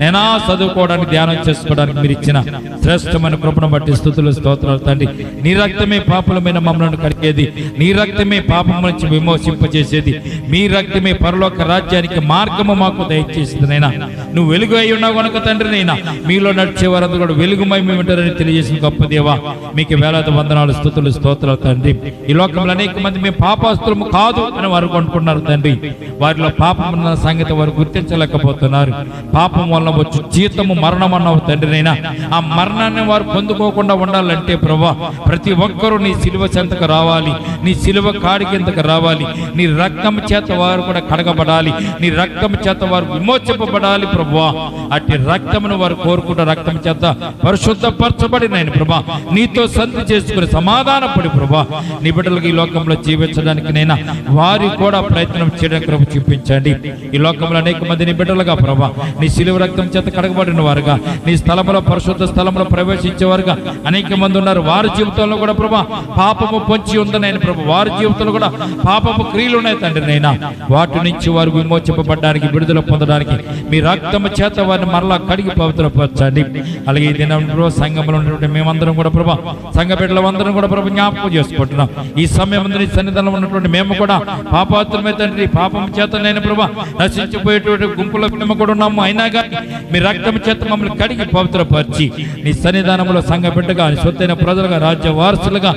నేనా చదువుకోవడానికి, ధ్యానం చేసుకోవడానికి మీరు ఇచ్చిన శ్రేష్టమైన కృపను బట్టి స్తుతులు స్తోత్రాలు తండ్రి. నీ రక్తమే పాపులమైన మమ్మల్ని కడిగేది, నీ రక్తమే పాపం నుంచి విమోచింపజేసేది, మీ రక్తమే పరలోక రాజ్యానికి మార్గము మాకు దయచేసింది నైనా. నువ్వు వెలుగు అయి ఉన్నావు కనుక తండ్రి నైనా మీలో నడిచే వారందరూ కూడా వెలుగుమై ఉంటారని తెలియజేసిన గొప్ప దేవా మీకు వేలాది వందనాలు, స్తుతులు స్తోత్రాలు తండ్రి. ఈ లోకంలో అనేక మంది మేము పాపాస్తులము కాదు అని వారు అనుకుంటున్నారు తండ్రి. వారిలో పాపం ఉన్న సంగతి వారు గుర్తించలేకపోతున్నారు. పాపం వల్ల వచ్చి జీతము మరణం అన్నావు తండ్రినైనా. ఆ మరణాన్ని వారు పొందుకోకుండా ఉండాలంటే ప్రభువా ప్రతి ఒక్కరూ నీ సిలువ చెంతకు రావాలి, నీ సిలువ కాడి కిందకు రావాలి, నీ రక్తం చేత వారు కూడా కడగబడాలి, నీ రక్తం చేత వారు విమోచింపబడాలి ప్రభువా. అట్టి రక్తమును వారు కోరుకుంటూ రక్తం చేత పరిశుద్ధపరచబడిన ప్రభా నీతో సంధి చేసుకుని సమాధానపడి ప్రభా నీ బిడ్డలకు ఈ లోకంలో జీవించడానికి నైనా వారి కూడా ప్రయత్నం చేయడానికి కృప చూపించండి. ఈ లోకంలో అనేక మంది నీ బిడ్డలుగా ప్రభా నీ సిలువ రక్తం చేత కడగబడిన వారుగా, నీ స్థలంలో పరిశుద్ధ స్థలంలో ప్రవేశించేవారుగా అనేక మంది ఉన్నారు. వారి జీవితంలో కూడా ప్రభా పాపము పొంచి ఉందనైనా ప్రభు, వారి జీవితంలో కూడా పాపము క్రియలు ఉన్నాయి తండ్రి నైనా. వాటి నుంచి వారు విమోచింపబడడానికి, విడుదల పొందడానికి మీ రక్తము చేత వారిని మరలా కడిగి పవిత్రపరచండి. అలాగే ఈ దినంలో సంఘంలో ఉన్నటువంటి మేమందరం కూడా ప్రభా, సంఘ బిడ్డలందరం కూడా ప్రభు జ్ఞాపకం చేసుకుంటున్నాం. ఈ సమయం నీ సన్నిధానంలో ఉన్నటువంటి మేము కూడా పాపాత్రమే తండ్రి, పాపం చేత నేను ప్రభా నశించిపోయేటువంటి గుంపులో మేము కూడా ఉన్నాము. అయినా కానీ మీ రక్తం చేత మమ్మల్ని కడిగి పవిత్రపరిచి నీ సన్నిధానంలో సంఘ బిడ్డగా, సొత్తైన ప్రజలుగా, రాజ్య వారసులుగా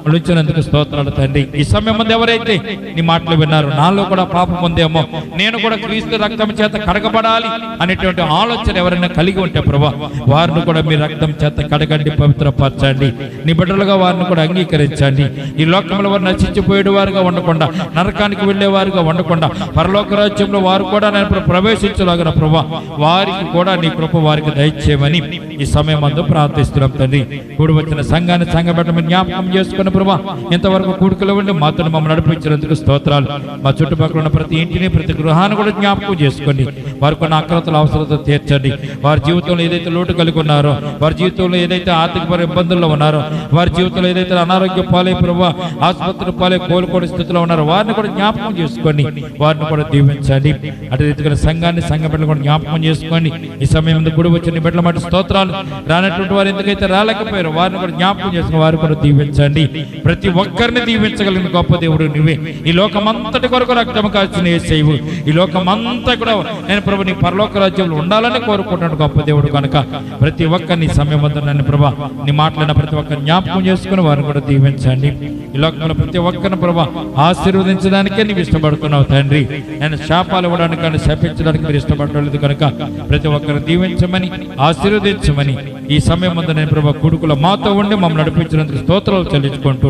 ఉంచినందుకు స్తోత్రాలు తండ్రి. ఈ సమయం ముందు ఎవరైతే నీ మాటలు విన్నారు, నాలో కూడా పాపం ఉందేమో, నేను కూడా క్రీస్తు రక్తం చేత కడగబడాలి అనేటువంటి ఆలోచన ఎవరైనా కలిగి ఉంటే ప్రభా, వారిని కూడా మీ రక్తం చేత కడగండి, పవిత్రపరచండి. నీ బిడ్డలుగా వారిని కూడా అంగీకరించండి. ఈ లోకంలో వారు నశించిపోయే వారుగా ఉండకుండా, నరకానికి వెళ్ళేవారుగా ఉండకుండా, పరలోక రాజ్యంలో వారు కూడా నేను ప్రవేశించలాగిన ప్రభా, వారికి కూడా నీ కృప వారికి దయచేయమని ఈ సమయం అందు ప్రార్థిస్తున్నాం తండ్రి. కూడి వచ్చిన సంఘాన్ని సంఘబెట్టమని జ్ఞాపకం చేసుకున్న ప్రభా, ఇంతవరకు కూడుకులో ఉండి మాతో మమ్మల్ని నడిపించినందుకు స్తోత్రాలు. మా చుట్టుపక్కల ఉన్న ప్రతి ఇంటిని, ప్రతి గృహాన్ని కూడా జ్ఞాపకం చేసుకోండి. వారికి ఉన్న అక్రతల అవసరత తీర్చండి. వారి జీవితంలో ఏదైతే లోటు కలిగి ఉన్నారో, వారి జీవితంలో ఏదైతే ఆర్థిక ఇబ్బందుల్లో ఉన్నారో, వారి జీవితంలో ఏదైతే అనారోగ్య పాలై ప్రభా, ఆసుపత్రి పాలై కోలుకోని స్థితిలో ఉన్నారో, వారిని కూడా జ్ఞాపకం చేసుకోండి. వారిని కూడా దీవించండి. అటు రీతిగా సంఘాన్ని, సంఘ బిడ్డలు కూడా జ్ఞాపకం చేసుకోండి. ఈ సమయం కూడి వచ్చిన బిడ్డల మాట స్తోత్రాలు. రానటువంటి వారు ఎందుకైతే రాలేకపోయారో వారిని కూడా జ్ఞాపకం చేసిన వారు కూడా దీవించండి. ప్రతి ఒక్కరిని దీవించగలిగిన గొప్ప దేవుడు నువ్వే. ఈ లోకమంతటి కొరకు రక్తం కాల్చిన యేసయ్యవు. ఈ లోకమంతా కూడా నేను ప్రభు నీ పరలోక రాజ్యంలో ఉండాలని కోరుకుంటున్నాను గొప్ప దేవుడు కనుక ప్రతి ఒక్కరిని సమయం వద్ద నన్ను ప్రభా నీ మాట్లాడిన ప్రతి ఒక్కరిని జ్ఞాపకం చేసుకుని వారిని కూడా దీవించండి. ఈ లోకంలో ప్రతి ఒక్కరిని ప్రభా ఆశీర్వదించడానికే నీవు ఇష్టపడుతున్నావు తండ్రి. నేను శాపాలు ఇవ్వడానికి కానీ శపించడానికి మీరు ఇష్టపడలేదు కనుక ప్రతి ఒక్కరిని దీవించమని, ఆశీర్వదించమని ఈ సమయం వద్ద నేను ప్రభా కొడుకుల మాతో ఉండి మమ్మల్ని నడిపించినందుకు స్తోత్రాలు చెల్లించుకుంటూ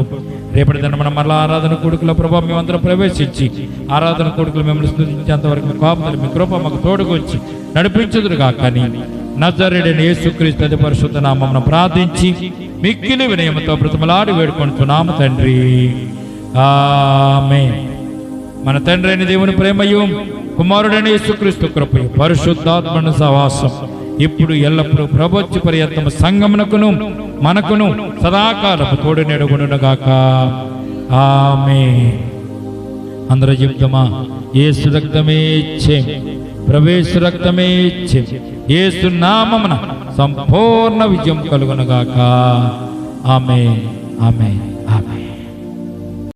రేపటి దిన మనం మళ్ళా ఆరాధన కొడుకుల ప్రభావ మేమందరం ప్రవేశించి ఆరాధన కొడుకులు మిమ్మల్ని స్తుతించేంతవరకు మీ కాపుదలు, మీ కృప మాకు తోడుకు వచ్చి నడిపించుదురుగా. కానీ నజరేయుడైన యేసుక్రీస్తు అతి పరిశుద్ధ నామమున ప్రార్థించి మిక్కిలి వినయముతో బ్రతిమలాడి వేడుకొనుచున్నాము తండ్రి. ఆమేన్. మన తండ్రి అయిన దేవుని ప్రేమయు, కుమారుడైన యేసుక్రీస్తు కృపయు, పరిశుద్ధాత్మను సహవాసం ఇప్పుడు ఎల్లప్పుడూ ప్రభుత్వ పర్యంతము సంగమునకును మనకును సదాకాలము తోడు నెడుగునుగాక. ఆమేన్. అందరూ చెప్తామా? యేసు రక్తమే ఇచ్చేం, ప్రవేశ రక్తమే ఇచ్చేం, యేసు నామమున సంపూర్ణ విజయం కలుగునుగాక. ఆమేన్, ఆమేన్, ఆమేన్.